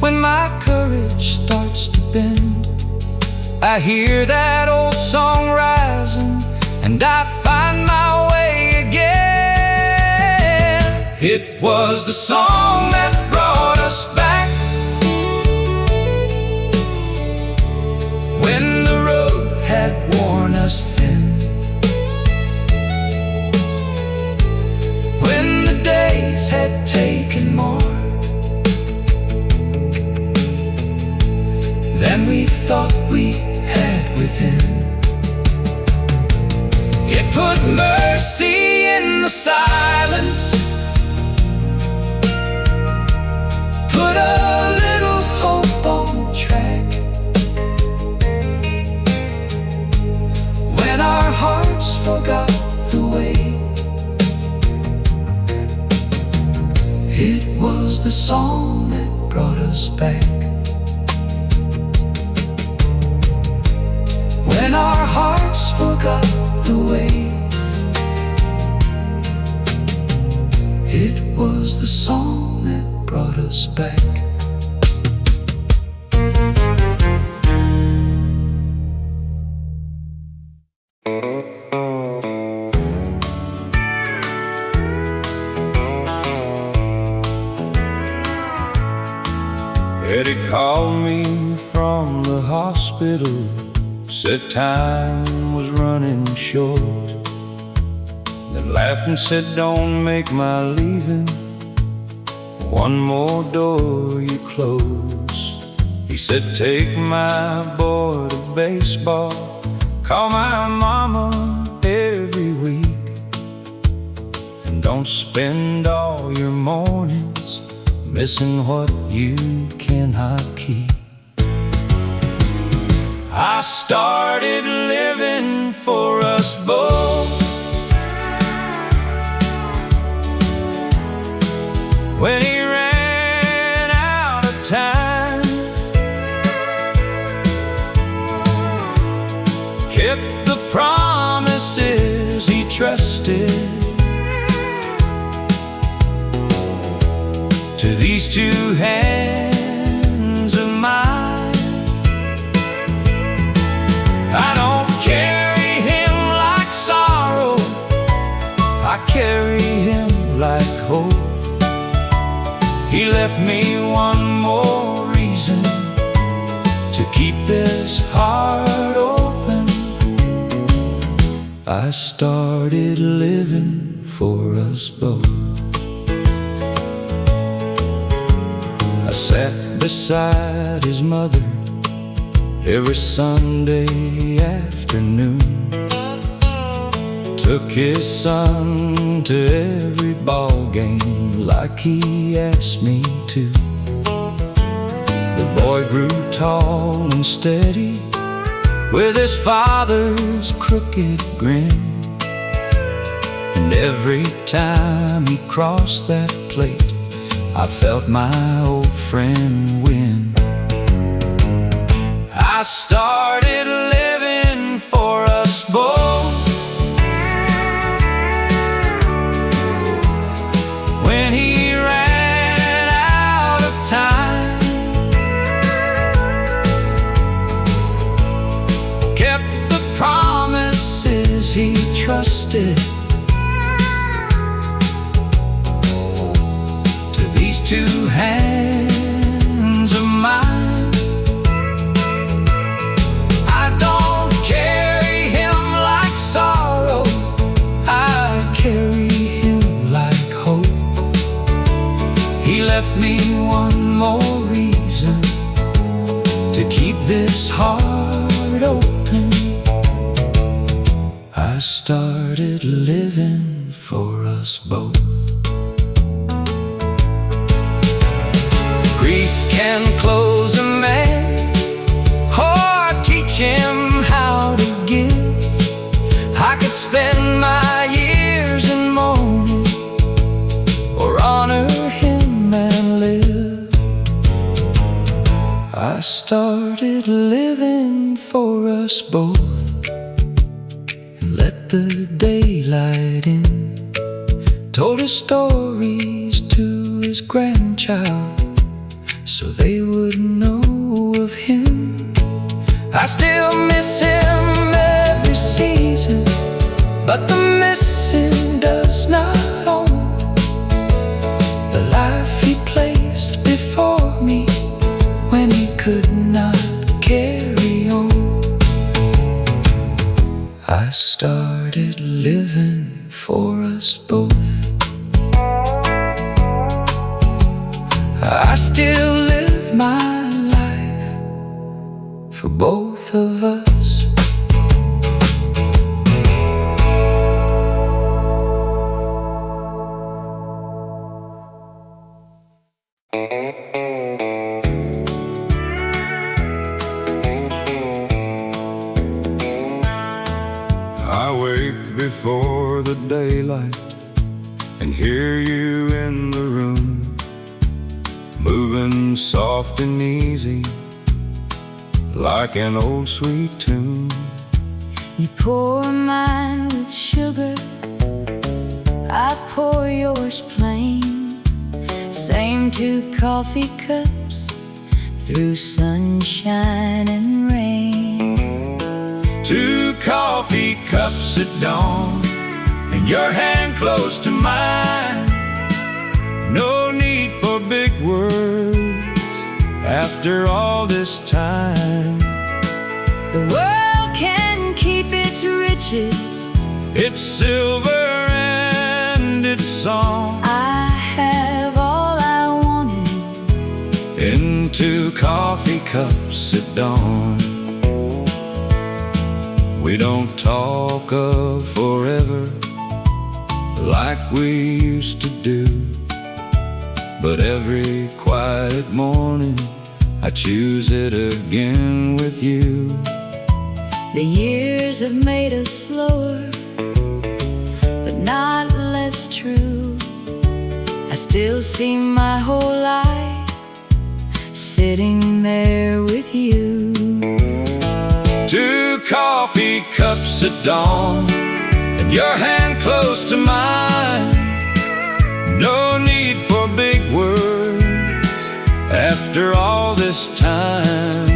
when my courage starts to bend, I hear that old song rising and I find my way again. It was the song that brought us back when the road had worn us thin, when the days had taken more than we thought we had within. It put mercy in the silence, put a little hope on track, when our hearts forgot the way. It was the song that brought us back when our hearts forgot the way. It was the song that brought us back. Eddie called me from the hospital, said time was running short, then laughed and said don't make my leaving one more door you close. He said take my boy to baseball, call my mama every week, and don't spend all your mornings missing what you cannot keep. I started living for us both, when he ran out of time. Kept the promises he trusted to these two hands of mine. I don't carry him like sorrow, I carry him like hope. He left me one more reason to keep this heart open. I started living for us both. I sat beside his mother every Sunday afternoon, took his son to every ball game like he asked me to. The boy grew tall and steady with his father's crooked grin, and every time he crossed that plate, I felt my old friend win. I started living for us both when he ran out of time. Kept the promises he trusted to these two hands of mine. I don't carry him like sorrow, I carry him like hope. He left me one more reason to keep this heart open. I started living for us both. Grief can close a man or teach him how to give. I could spend my years in mourning or honor him and live. I started living for us both and let the daylight in. Told his stories to his grandchild so they would know of him. I still miss him every season, but the missing does not own the life he placed before me when he could not carry on. I started living for us both. I still live my life for both of us. I wake before the daylight and hear you in the room, moving soft and easy like an old sweet tune. You pour mine with sugar, I pour yours plain. Same two coffee cups through sunshine and rain. Two coffee cups at dawn and your hand close to mine. No need for big words after all this time. The world can keep its riches, It's silver and it's song. I have all I wanted In two coffee cups at dawn. We don't talk of forever like we used to do, but every quiet morning I choose it again with you. The years have made us slower, but not less true. I still see my whole life sitting there with you. 2 coffee cups at dawn, and your hand close to mine. No need for big words after all this time.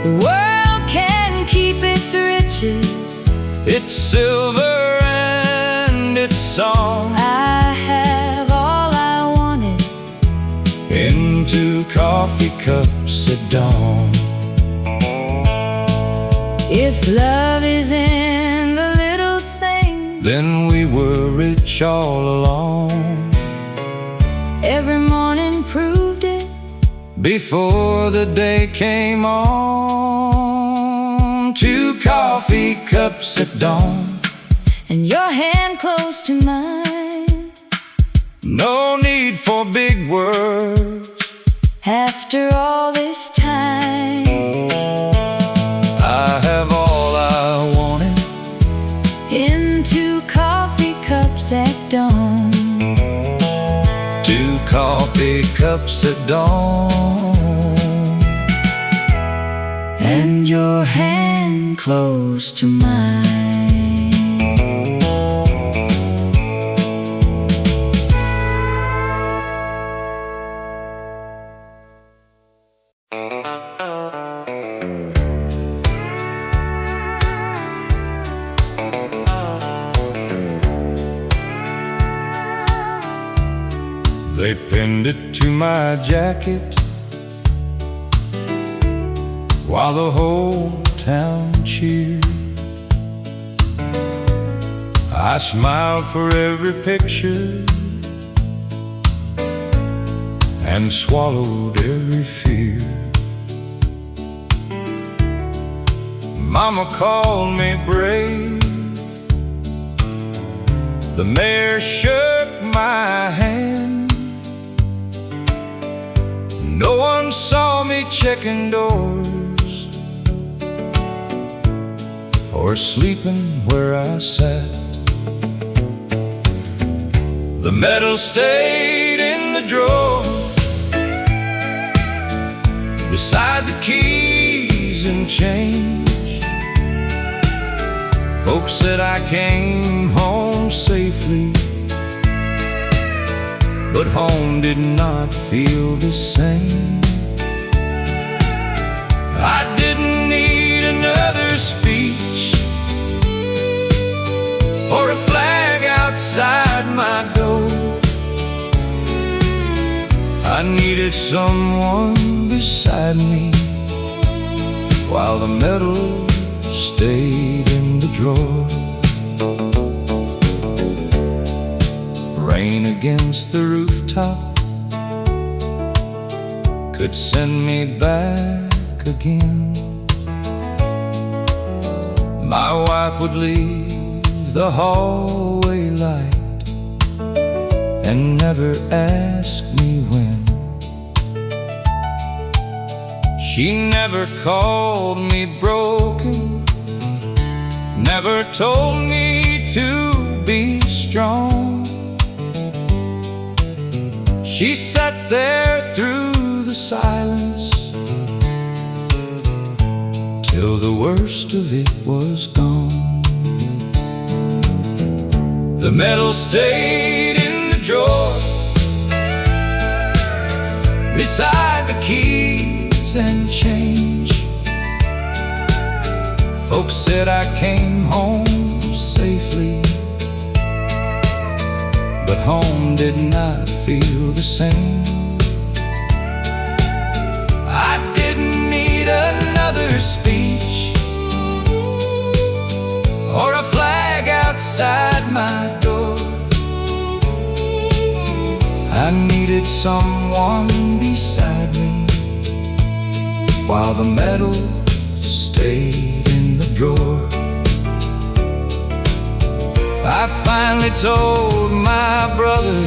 The world can keep its riches, It's silver and it's song, I have all I wanted in 2 coffee cups at dawn. If love is in the little things, Then we were rich all along. every morning proved it. Before the day came on, 2 coffee cups at dawn, And your hand close to mine. no need for big words After all this time, I have all I wanted in 2 coffee cups at dawn. 2 coffee cups at dawn, And your hand close to mine. They pinned it to my jacket while the whole town cheered. I smiled for every picture and swallowed every fear. Mama called me brave, the mayor shook my hand. No one saw me checking doors or sleeping where I sat. The medal stayed in the drawer beside the keys and change. Folks said I came home safely, but home did not feel the same. I didn't need another speech or a flag outside my door. I needed someone beside me while the medal stayed in the drawer. Rain against the rooftop could send me back again. My wife would leave the hallway light and never ask me when. She never called me broken, never told me to be strong. She sat there through the silence till the worst of it was gone. The medal stayed in the drawer beside the keys and change. Folks said I came home safely, but home did not feel the same. I didn't need another speech or a flag outside my door. I needed someone beside me while the medal stayed in the drawer. I finally told my brother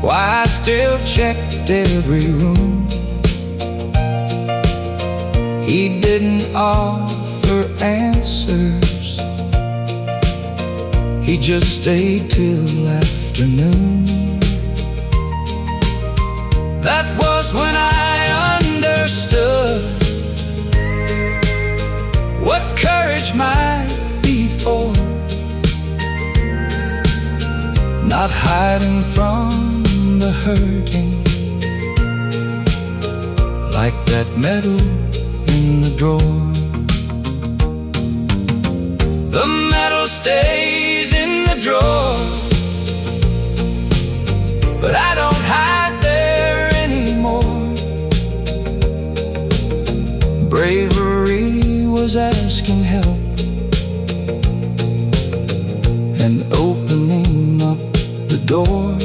why I still checked every room. He didn't offer answers, he just stayed till afternoon. That was when I understood what courage might be for. Not hiding from the hurting, like that medal in the drawer. The medal stays in the drawer, but I don't hide there anymore. Bravery was asking help and opening up the door.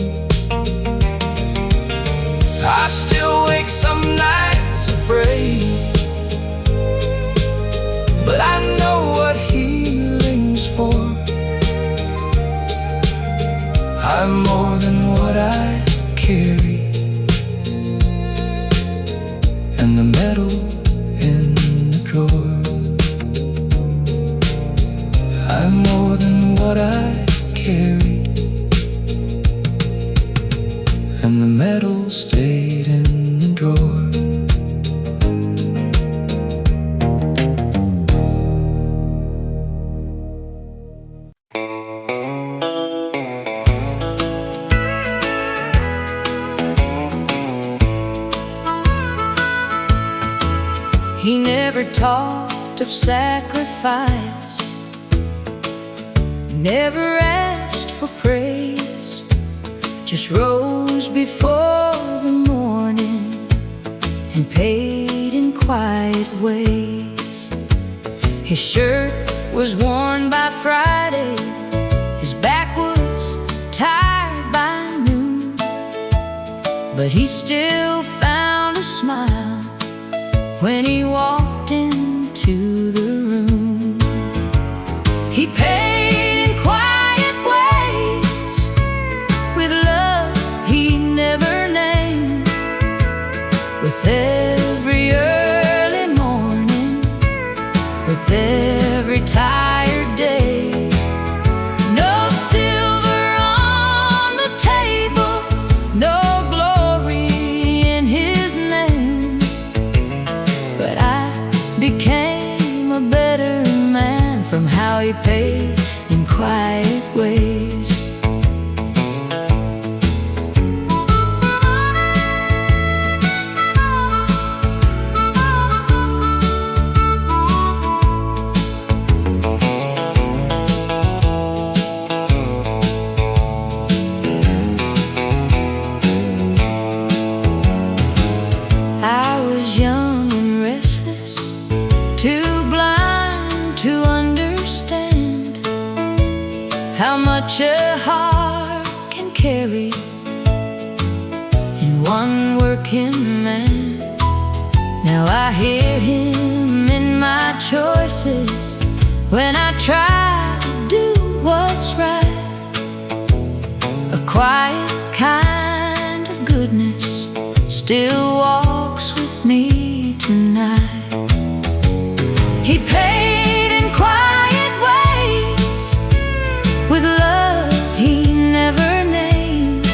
I still wake some nights afraid, but I know what healing's for. I'm more than what I carry, and the medal in the drawer. I'm more than what I carried, and the medal stayed in the drawer. He never talked of sacrifice, never asked for praise, just rose before the morning and paid in quiet ways. His shirt was worn by Friday, his back was tired by noon, but he still found a smile when he walked into the room. He paid in quiet ways, with love he never named. With every early morning, with every tired day, no silver on the table, no glory in his name. But I became a better man from how he paid in quiet ways. I was young and restless, too blind to understand how much a heart can carry in one working man. Now I hear him in my choices when I try to do what's right. A quiet kind of goodness still walks with me tonight. He paid in quiet ways, with love he never named.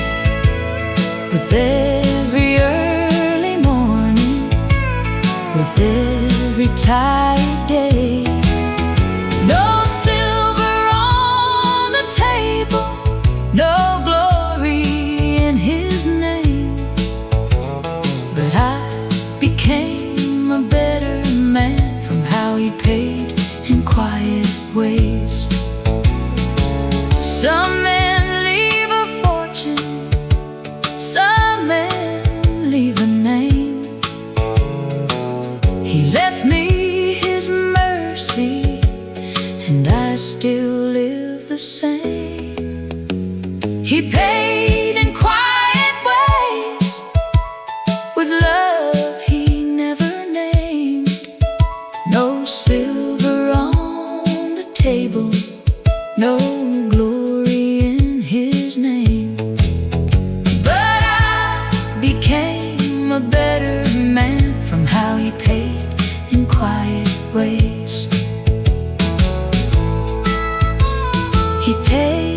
With every early morning, with every tired day, no silver on the table, no glory in his name. But I became a better man from how he paid in quiet ways. Some men leave a fortune, some men leave a name. He left me his mercy, and I still live the same. He paid in quiet ways, with love he never named. No silver on the table, no glory in his name. But I became a better man from how he paid in quiet ways. He paid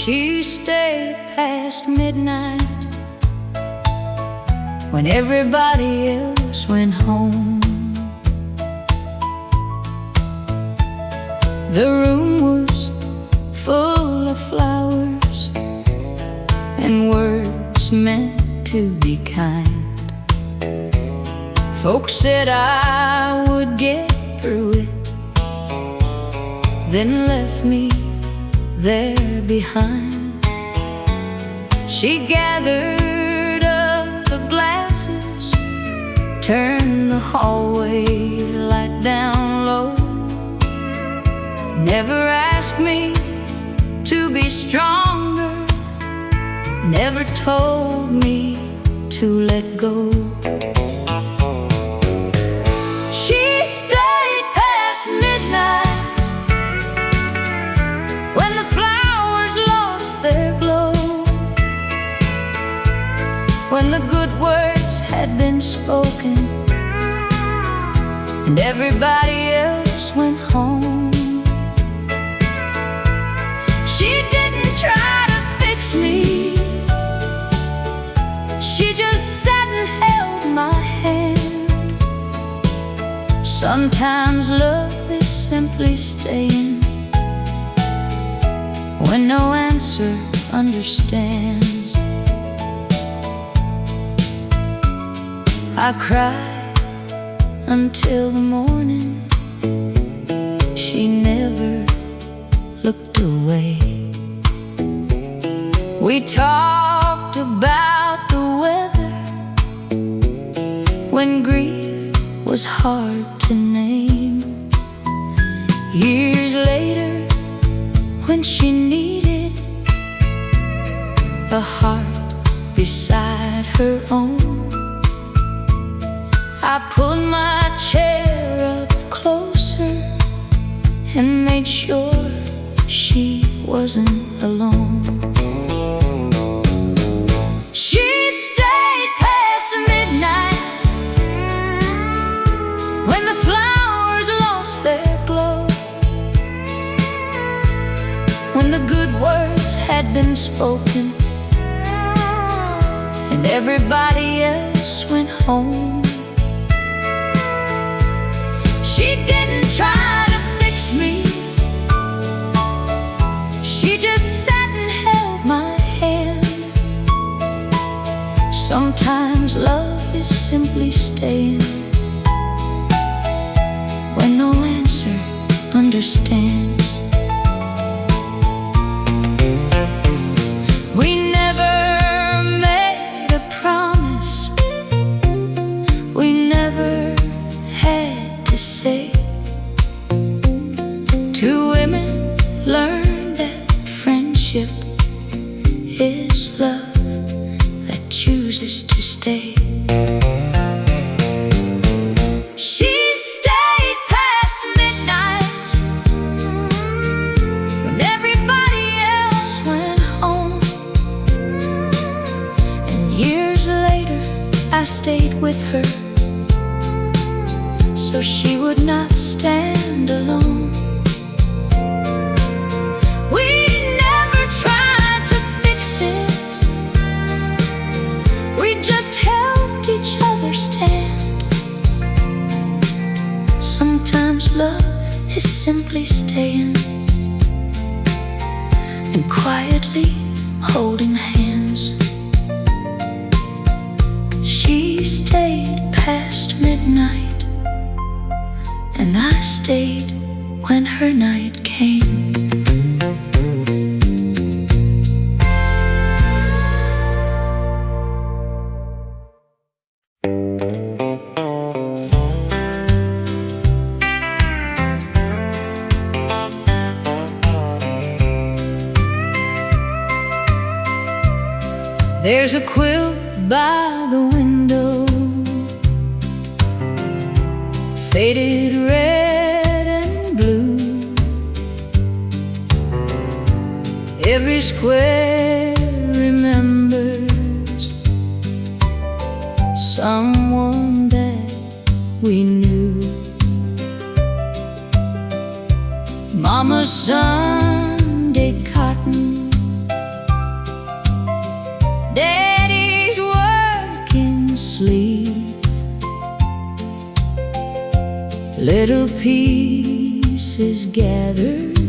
She stayed past midnight when everybody else went home. The room was full of flowers and words meant to be kind. Folks said I would get through it, then left me there behind. She gathered up the glasses, turned the hallway light down low, never asked me to be stronger, never told me to let go. She stayed past midnight when the flowers lost their glow, when the good words had been spoken and everybody else went home. She didn't try to fix me, she just sat and held my hand. Sometimes love is simply staying when no answer understands. I cried until the morning, she never looked away. We talked about the weather when grief was hard to name. Years later, when she needed a heart beside her own, I pulled my chair up closer and made sure she wasn't alone. She stayed past midnight when the flowers lost their glow, when the good words had been spoken and everybody else went home. She didn't try to fix me, she just sat and held my hand. Sometimes love is simply staying when no answer understands. We never made a promise, we never had to say. Two women learned that friendship is love that chooses to stay. She stayed past midnight when everybody else went home, and years later I stayed with her so she would not stand alone. We never tried to fix it, we just helped each other stand. Sometimes love is simply staying and quietly holding hands. She stayed past midnight, and I stayed when her night came. There's a quilt by the window, faded red and blue. Every square remembers someone that we knew. Mama's Sunday cotton little pieces gathered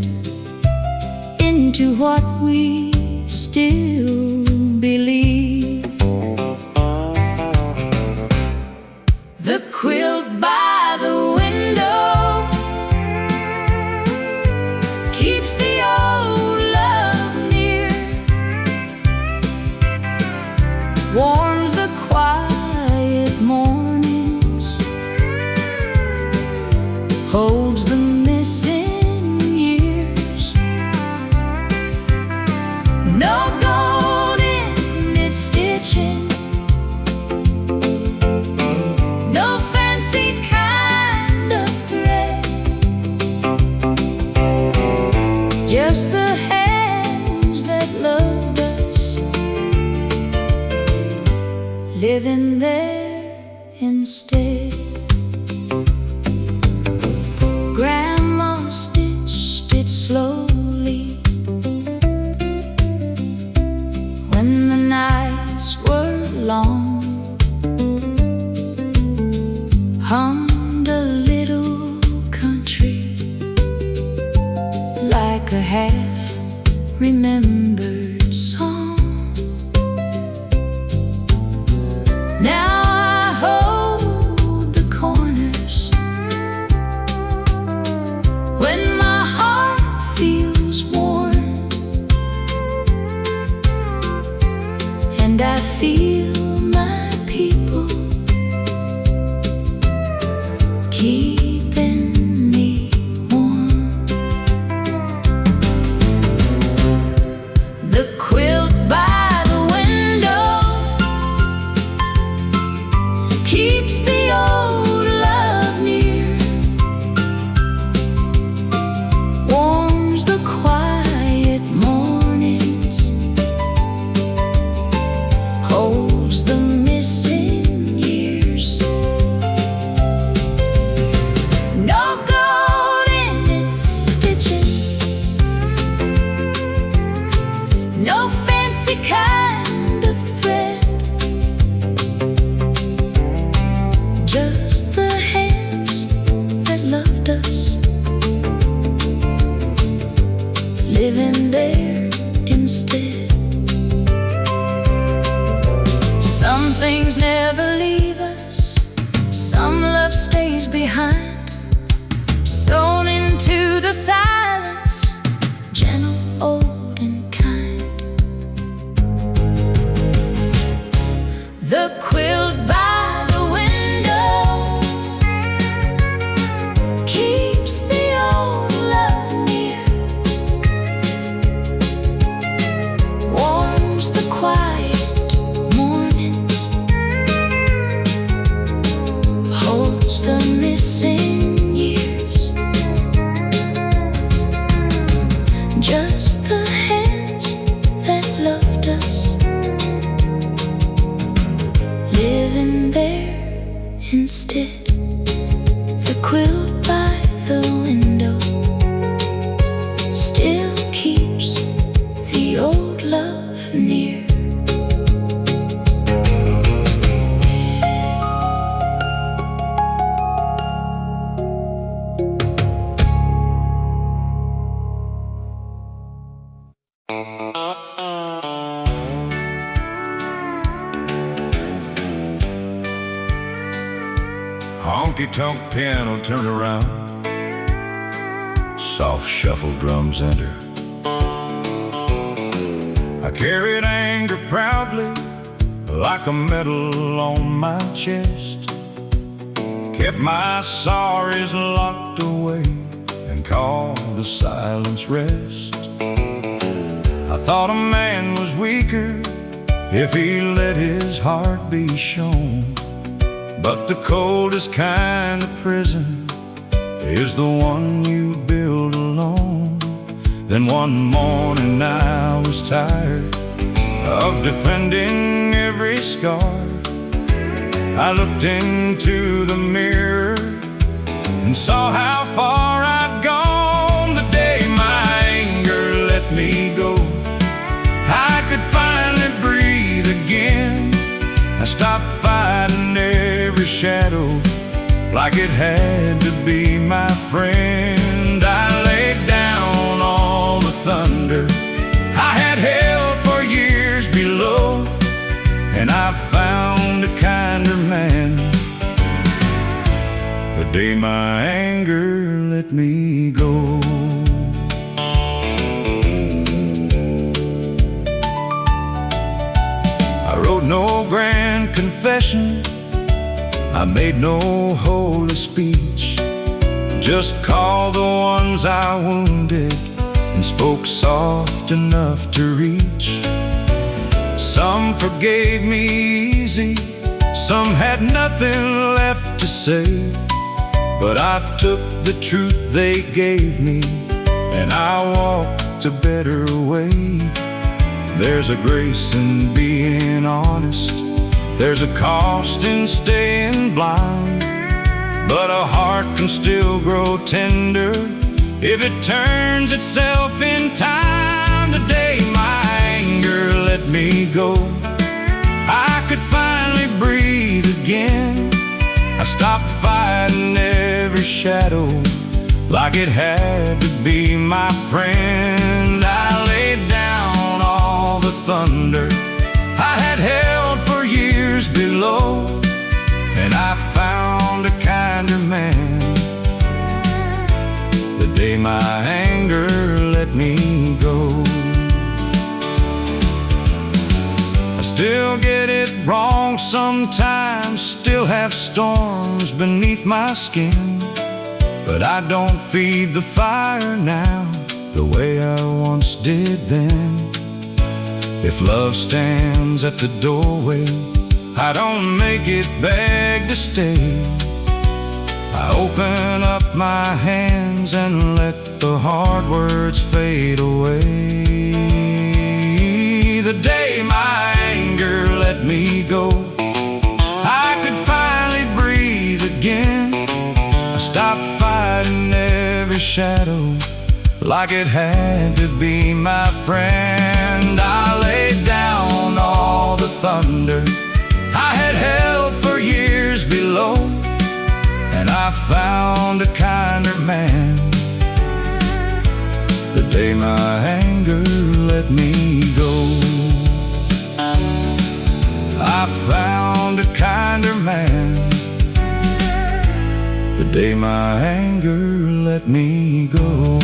into what we still believe. The quilt by the window keeps the old love near, warms the quiet mornings, holds the missing years. No gold in its stitching, no fancy kind of thread, just the hands that loved us, living there instead. Grandma stitched it slowly when the nights were long, hummed a little country like a half-remembered song. Now I hold the corners when my heart feels worn, and I feel my people keeping me warm. The quilt by the window keeps the old love near, warms the quiet mornings, holds the missing years. No gold in its stitching, no fancy kind of thread, just the hands that loved us, living there instead. Some things never leave us, some love stays behind, sewn into the silence, gentle, old, and kind. The quilt by the window keeps the old love near, warms the quiet mornings, holds the missing years. Just the hands that loved us, living there instead. The quilt by the window still keeps the old love near. Honky tonk piano turned around, soft shuffle drums enter. I carried anger proudly like a medal on my chest, kept my sorries locked away and called the silence rest. I thought a man was weaker if he let his heart be shown, but the coldest kind of prison is the one you build alone. Then one morning I was tired of defending every scar. I looked into the mirror and saw how far I'd gone. The day my anger let me go, I could finally breathe again. I stopped fighting every shadow like it had to be my friend. I laid down all the thunder I had held for years below, and I found a kinder man the day my anger let me go. I wrote no grand confession, I made no holy speech, just called the ones I wounded and spoke soft enough to reach. Some forgave me easy, some had nothing left to say, but I took the truth they gave me and I walked a better way. There's a grace in being honest, there's a cost in staying blind, but a heart can still grow tender if it turns itself in time. The day my anger let me go, I could finally breathe again. I stopped fighting every shadow like it had to be my friend. I laid down all the thunder I had held for years below, and I found a kinder man the day my anger let me go. I still get it wrong sometimes, still have storms beneath my skin, but I don't feed the fire now the way I once did then. If love stands at the doorway, I don't make it beg to stay. I open up my hands and let the hard words fade away. The day my anger let me go, I could finally breathe again. I stopped fighting every shadow like it had to be my friend. I laid down all the thunder I had held for years below, and I found a kinder man the day my anger let me go. I found a kinder man the day my anger let me go.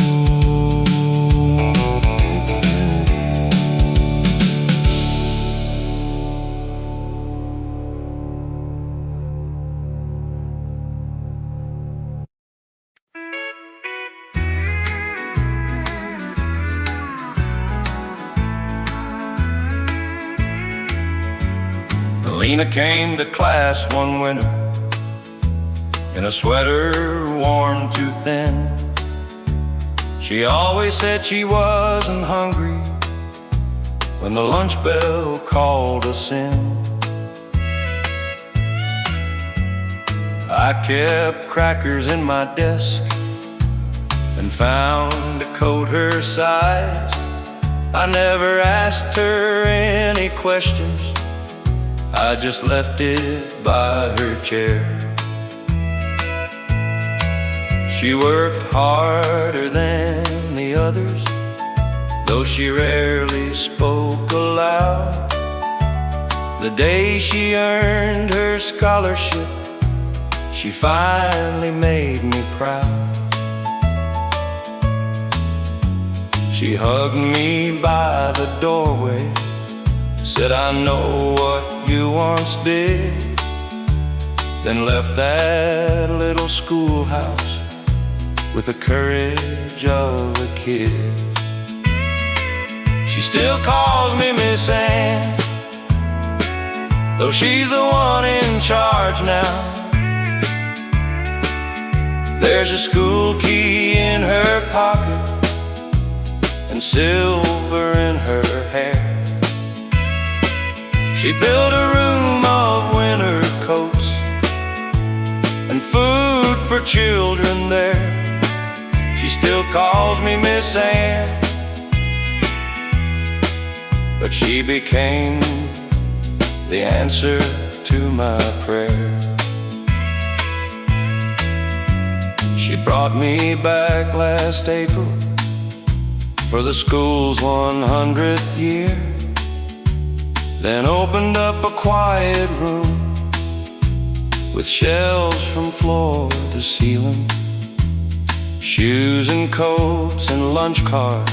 Lena came to class one winter in a sweater worn too thin. She always said she wasn't hungry when the lunch bell called us in. I kept crackers in my desk and found a coat her size. I never asked her any questions, I just left it by her chair. She worked harder than the others, though she rarely spoke aloud. The day she earned her scholarship, she finally made me proud. She hugged me by the doorway, said, I know what you once did, then left that little schoolhouse with the courage of a kid. She still calls me Miss Ann, though she's the one in charge now. There's a school key in her pocket and silver in her hair. She built a room of winter coats and food for children there. She still calls me Miss Ann, but she became the answer to my prayer. She brought me back last April for the school's 100th year, then opened up a quiet room with shelves from floor to ceiling, shoes and coats and lunch cards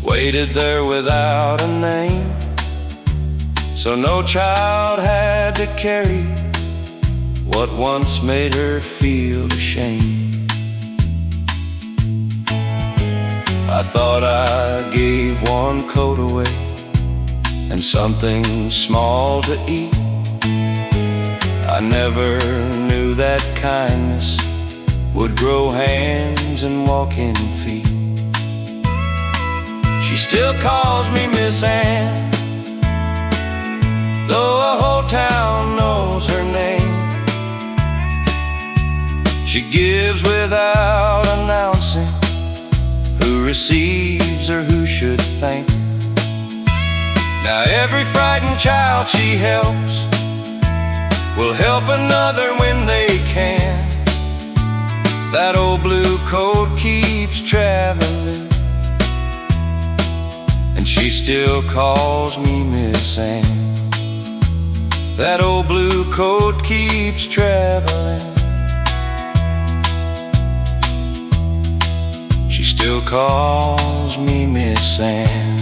waited there without a name, so no child had to carry what once made her feel ashamed. I thought I gave one coat away and something small to eat. I never knew that kindness would grow hands and walk in feet. She still calls me Miss Ann, though the whole town knows her name. She gives without announcing who receives or who should thank. Now every frightened child she helps will help another when they can. That old blue coat keeps traveling, and she still calls me Miss Ann. That old blue coat keeps traveling, she still calls me Miss Ann.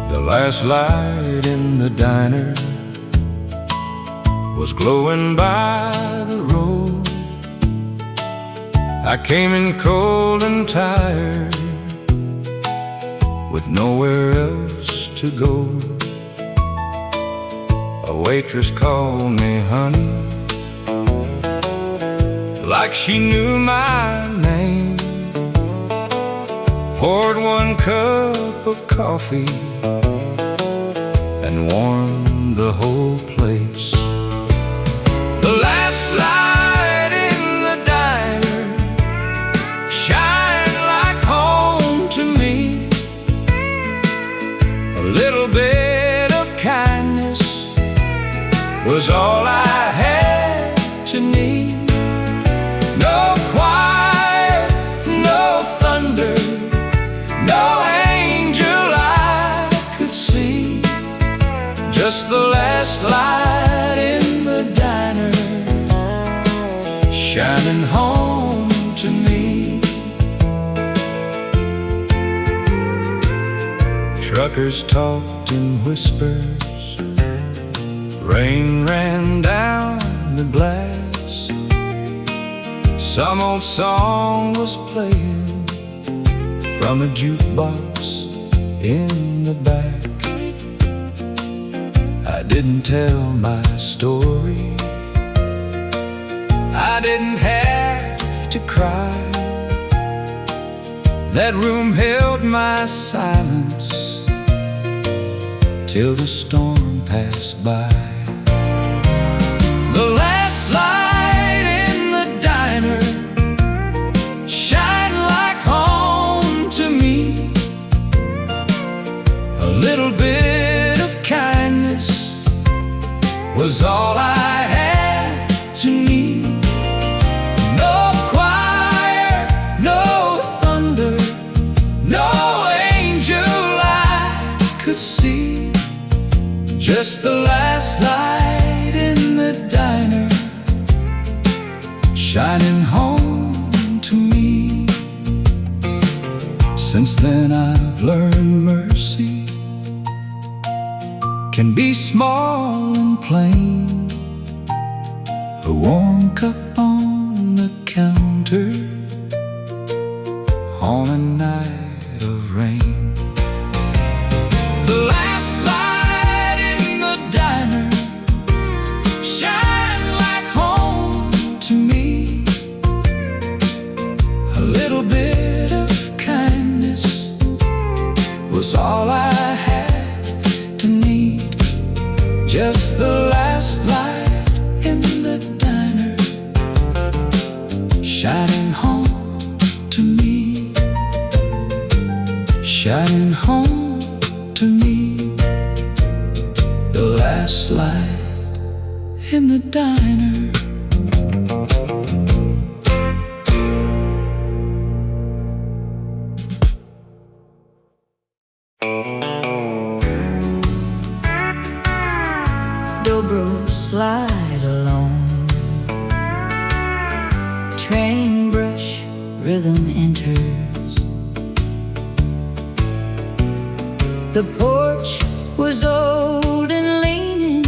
The last light in the diner was glowing by the road. I came in cold and tired, with nowhere else to go. A waitress called me honey, like she knew my name. Poured one cup of coffee and warmed the whole place. The last light in the diner shined like home to me. A little bit of kindness was all I had to need. No choir, no thunder, no angel I could see, just the last light in the diner shining home to me. Truckers talked in whispers, rain ran down the glass. Some old song was playing from a jukebox in the back. I didn't tell my story, I didn't have to cry. That room held my silence till the storm passed by. The last light in the diner shined like home to me. A little bit of kindness was all I had to need. No choir, no thunder, no angel I could see, just the last light in the diner shining home to me. Since then I've learned mercy can be small and plain. A warm cup on the counter on a night of rain. The last light in the diner shine like home to me. A little bit of kindness was all I had to need. Just the last light in the diner, shining home to me, shining home to me. The last light in the diner. Dobro slide along, train brush rhythm enters. The porch was old and leaning,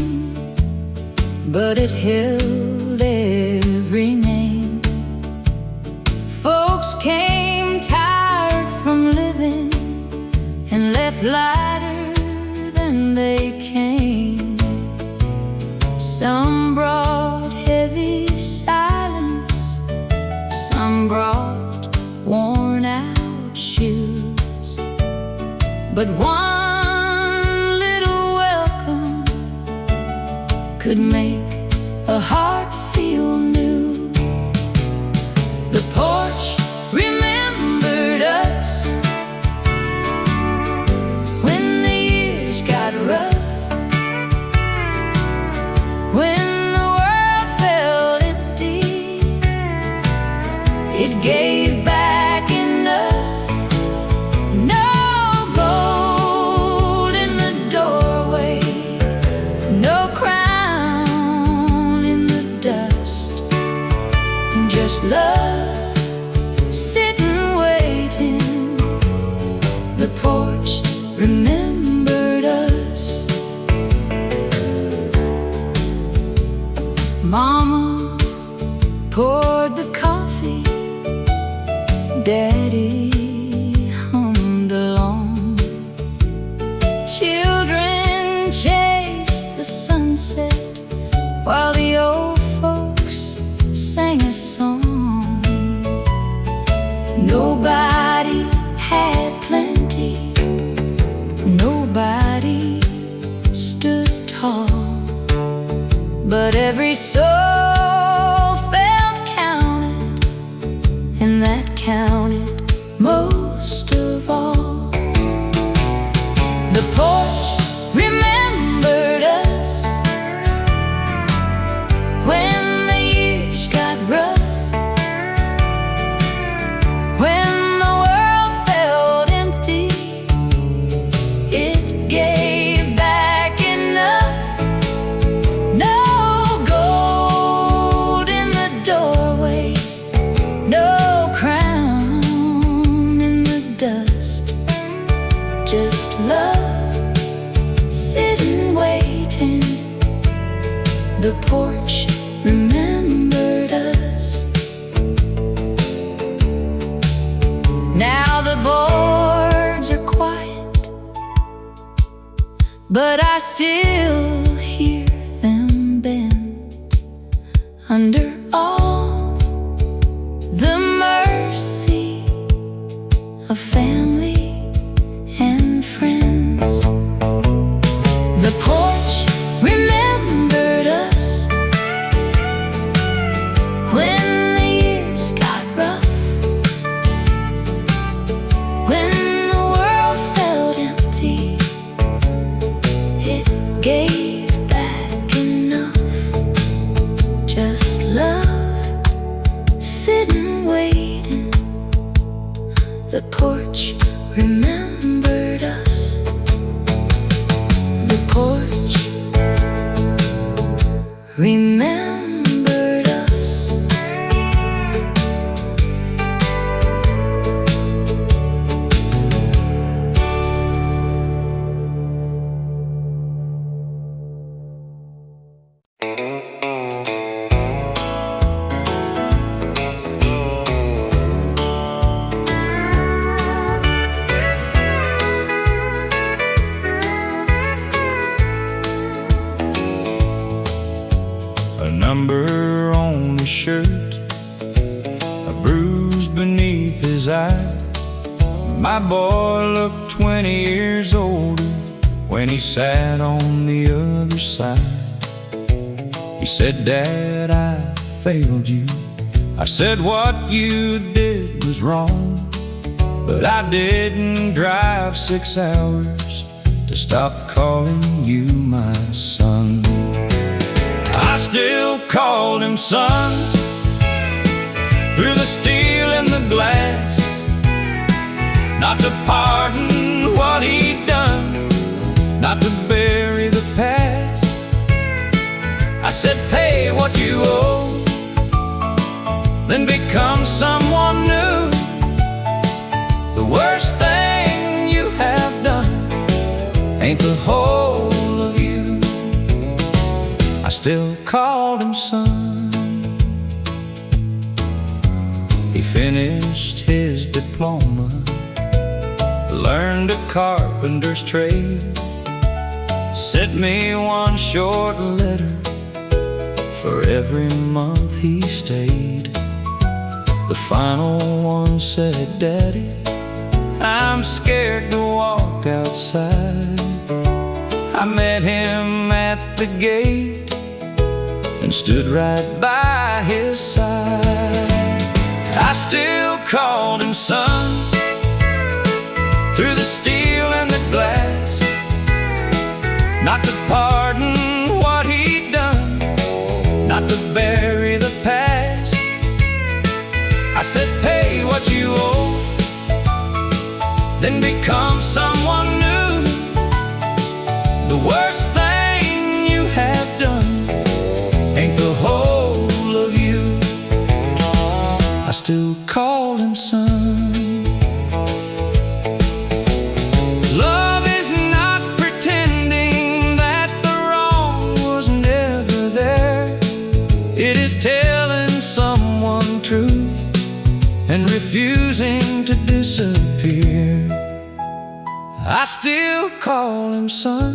but it held every name. Folks came tired from living and left lighter than they came. Some brought heavy silence, some brought worn out shoes, but one little welcome could make a heart feel new. The porch remembered us when the years got rough, when the world felt empty. It gave back enough. No gold in the doorway, no crown in the dust, just love sitting waiting. The porch remembered us. Mama poured the coffee, Daddy hummed along. Children chased the sunset while the old folks sang a song. Nobody had plenty, nobody stood tall, but every soul felt counted, and that counted most of all. The porch remembered us when the years got rough, when the world felt empty. It gave back enough. No gold in the doorway, no crown in the dust, just love sitting waiting. The porch remembered us. Now the boards are quiet, but I still hear them bend under all the mercy of family and friends. The porch remembered us when the years got rough, when the world felt empty. It gave back enough, just love sitting waiting. The porch remembered us. The porch remembered us. A number on his shirt, a bruise beneath his eye. My boy looked 20 20 years older when he sat on the other side. He said, "Dad, I failed you." I said, "What you did was wrong, but I didn't drive 6 hours to stop calling you my son." I still called him son, through the steel and the glass, not to pardon what he'd done, not to bury the past. I said, "Pay what you owe, then become someone new. The worst thing you have done ain't the whole of you." I still called him son. He finished his diploma, learned a carpenter's trade, sent me one short letter for every month he stayed. The final one said, "Daddy, I'm scared to walk outside." I met him at the gate and stood right by his side. I still called him son, through the steel and the glass, not to pardon what he'd done, not to bury the past. I said, "Pay what you owe, then become someone new. The worst thing you have done ain't the whole of you." I still call him son. Love is not pretending that the wrong was never there. It is telling someone truth and refusing to disappear. I still call him son.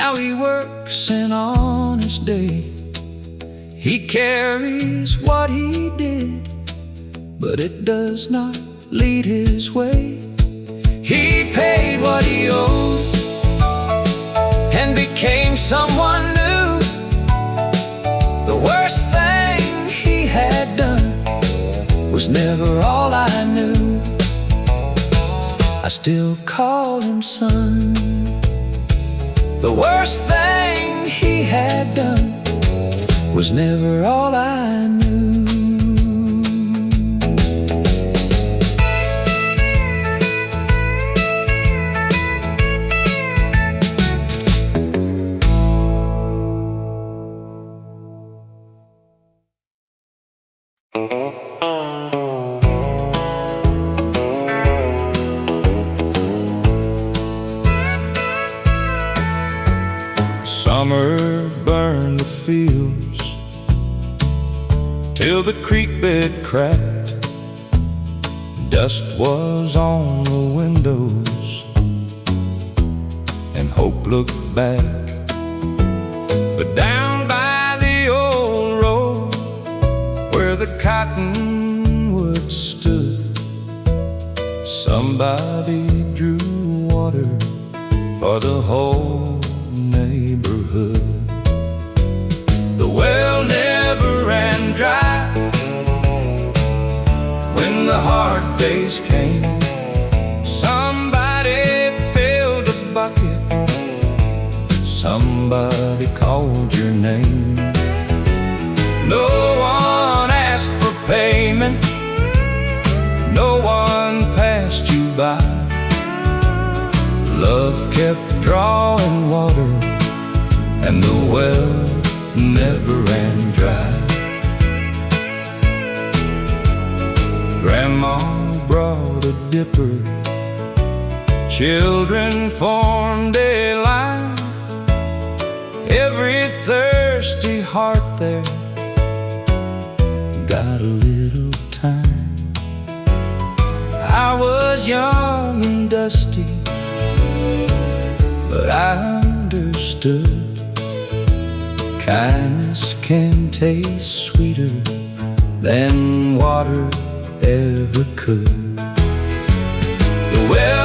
Now he works an honest day. He carries what he did, but it does not lead his way. He paid what he owed and became someone new. The worst thing he had done was never all I knew. I still call him son. The worst thing he had done was never all I knew. Summer burned the fields till the creek bed cracked. Dust was on the windows and hope looked back. But down by the old road where the cottonwood stood, somebody drew water for the whole neighborhood. The well never ran dry when the hard days came. Somebody filled a bucket, somebody called your name. No one asked for payment, no one passed you by. Love kept drawing water and the well never ran dry. Grandma brought a dipper, children formed a line. Every thirsty heart there got a little time. I was young and dusty, but I understood kindness can taste sweeter than water ever could. The well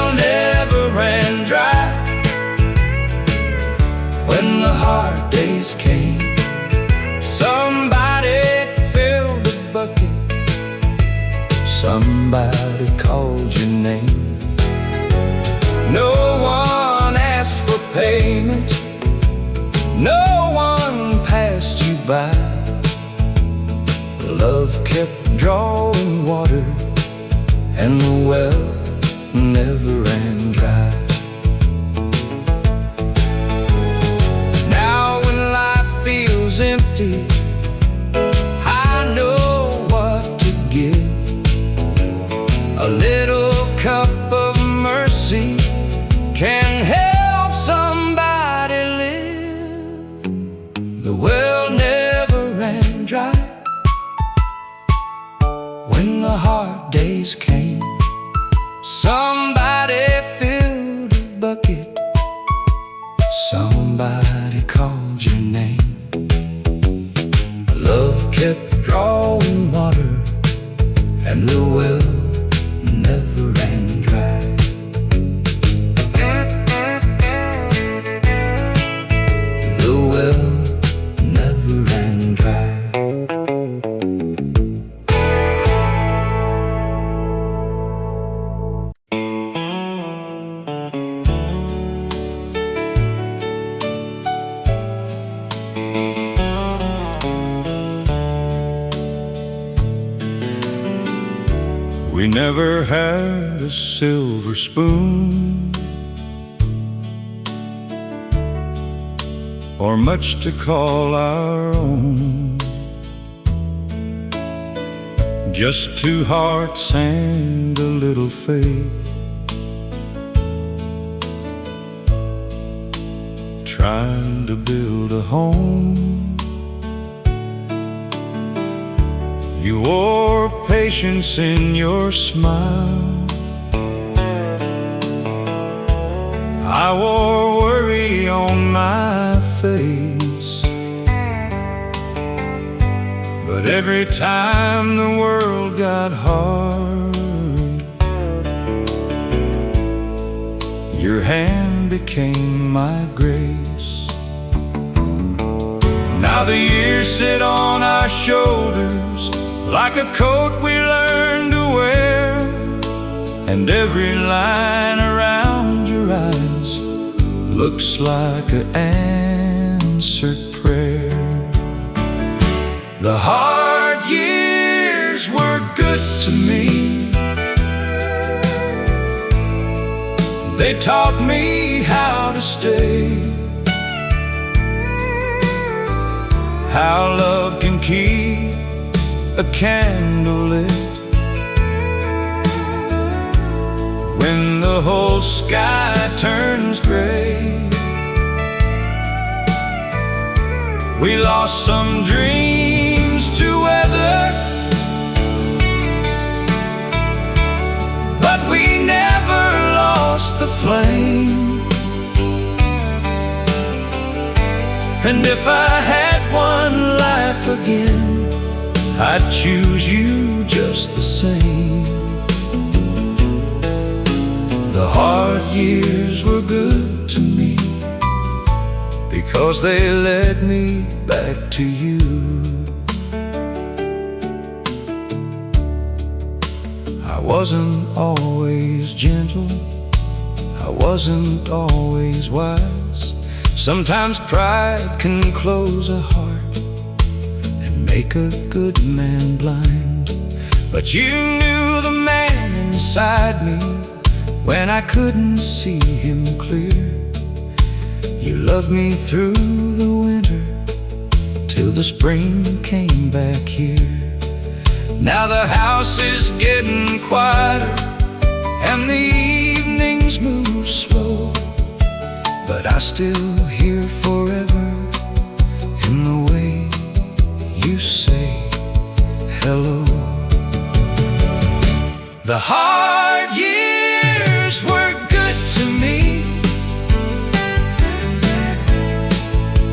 somebody called your name. No one asked for payment, no one passed you by. Love kept drawing water, and the well never ran dry. Now when life feels empty, I know what to give. A little cup of mercy can help somebody live. The well never ran dry when the hard days came. Somebody filled a bucket, somebody called your name. Love kept drawing water, and the well never ran dry. The well never ran dry. We never had a silver spoon or much to call our own. Just two hearts and a little faith, trying to build a home. You wore patience in your smile, I wore worry on my face. But every time the world got hard, your hand became my grace. Now the years sit on our shoulders like a coat we learned to wear, and every line around your eyes looks like an answered prayer. The hard years were good to me. They taught me how to stay, how love can keep a candle lit when the whole sky turns gray. We lost some dreams to weather, but we never lost the flame. And if I had one life again, I'd choose you just the same. The hard years were good to me because they led me back to you. I wasn't always gentle, I wasn't always wise. Sometimes pride can close a heart, make a good man blind. But you knew the man inside me when I couldn't see him clear. You loved me through the winter till the spring came back here. Now the house is getting quieter and the evenings move slow, but I still hear forever in the way you say hello. The hard years were good to me.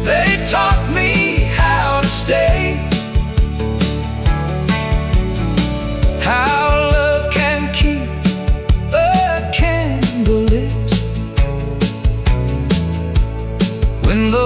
They taught me how to stay, how love can keep a candle lit when the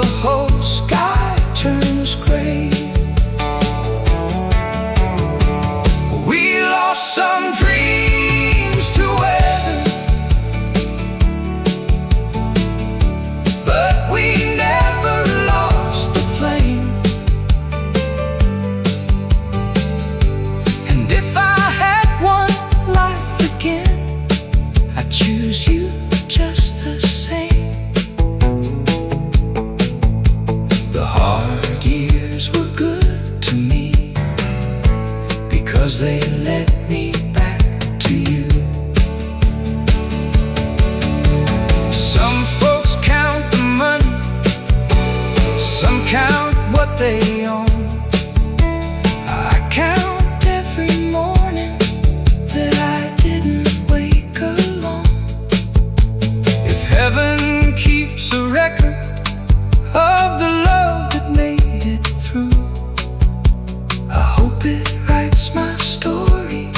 they own. I count every morning that I didn't wake alone. If heaven keeps a record of the love that made it through, I hope it writes my story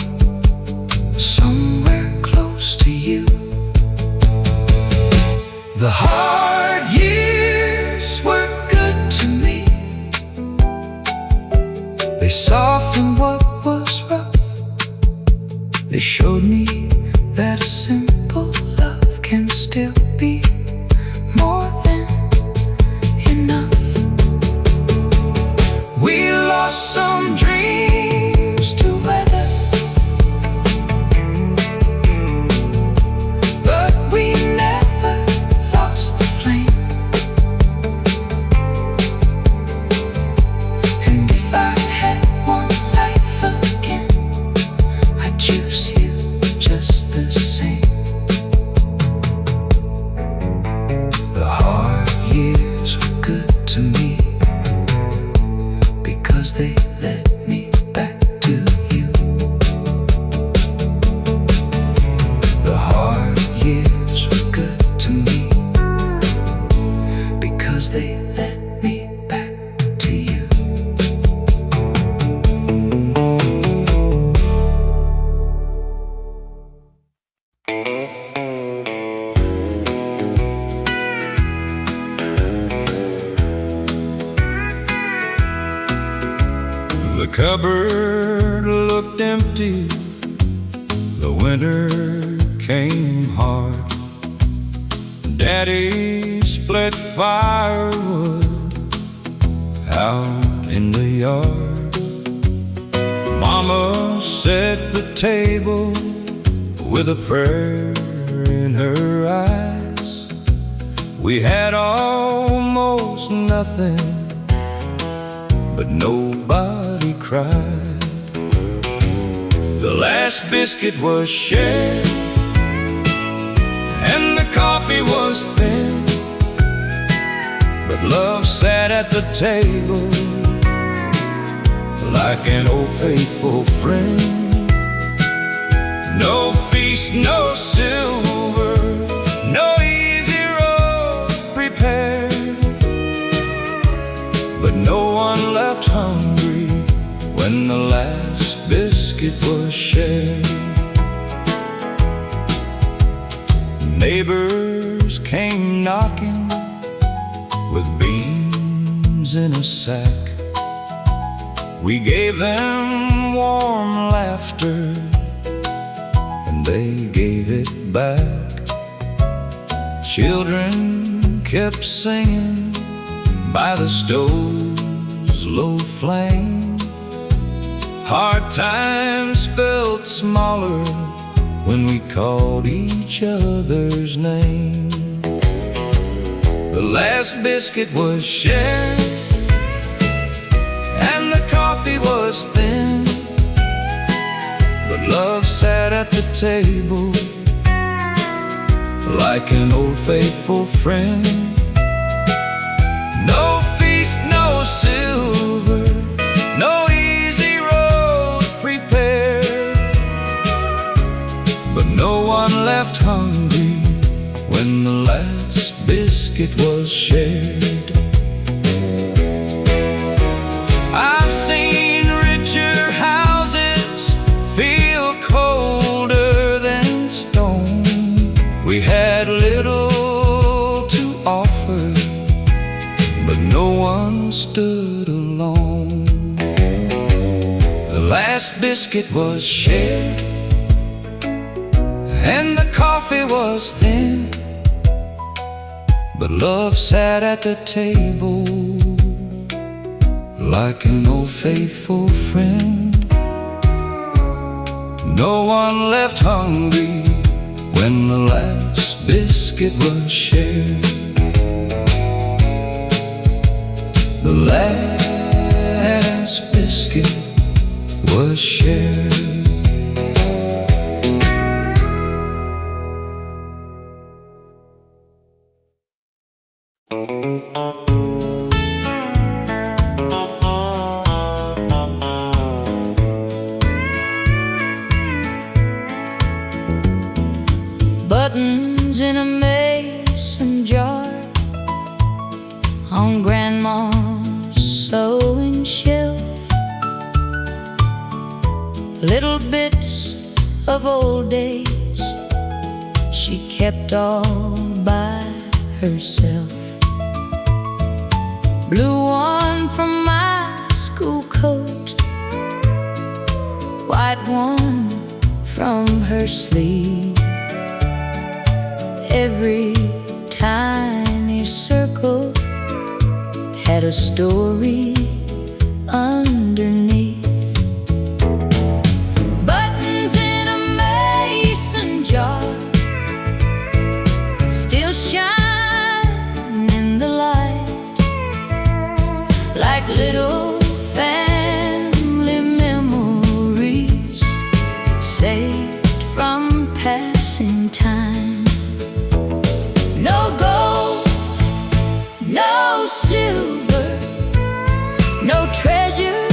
somewhere close to you. The hard years were good to me. They softened what was rough. They showed me that a simple love can still be more than enough. We lost some dreams to weather, but we never lost the flame. And if I had one life again, I'd choose you just the same. The hard years were good to me because they led me back to you. The hard years were good to me because they led me back to you. The cupboard looked empty. The winter came hard. Daddy split firewood out in the yard. Mama set the table with a prayer in her eyes. We had almost nothing, but nobody cried. The last biscuit was shared, and the coffee was thin, but love sat at the table like an old faithful friend. No feast, no silver, no easy road prepared, but no one left hungry when the last biscuit was shared. Neighbors came knocking with beans in a sack. We gave them warm laughter, and they gave it back. Children kept singing by the stove's low flame. Hard times felt smaller when we called each other's name. The last biscuit was shared, and the coffee was thin, but love sat at the table like an old faithful friend. No feast, no silver, no easy road prepared, but no one left hungry when the last biscuit was shared. I've seen richer houses feel colder than stone. We had little to offer, but no one stood alone. The last biscuit was shared, and the coffee was thin, but love sat at the table like an old faithful friend. No one left hungry when the last biscuit was shared. The last biscuit was shared. on Grandma's sewing shelf. Little bits of old days she kept all by herself. Blue one from my school coat, white one from her sleeve. Every tiny circle had a story underneath. Buttons in a mason jar still shine in the light, like little family memories saved from passing time. No gold, no silver, no treasure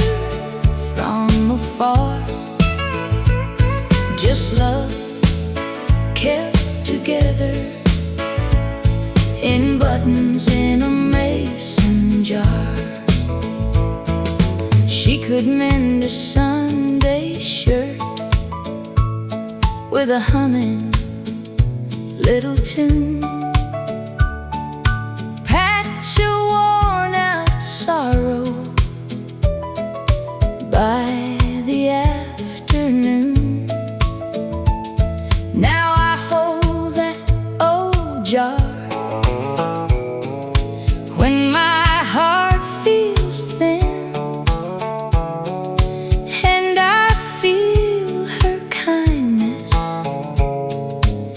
from afar, just love kept together in buttons in a mason jar. She could mend a Sunday shirt with a humming little tune, patch a worn out sorrow by the afternoon. Now I hold that old jar when my heart feels thin, and I feel her kindness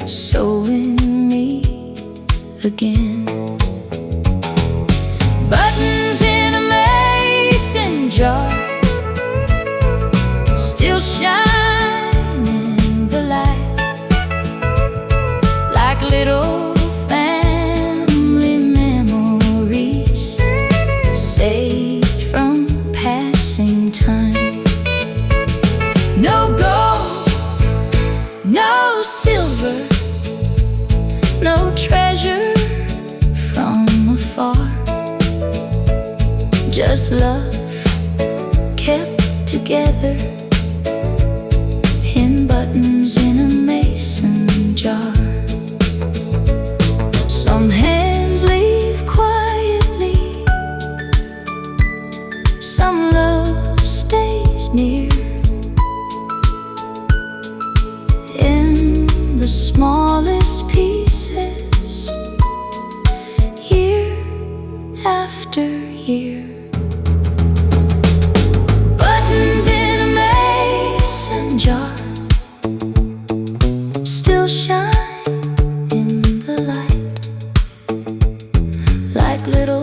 sewing me again. Buttons in a mason jar still shine in the light, like little family memories saved from passing time. No gold, no silver, no treasure from afar, just love kept together in buttons in a mason jar. Some hands leave quietly, some love stays near, in the smallest pieces, year after year. Buttons in a mason jar still shine in the light, like little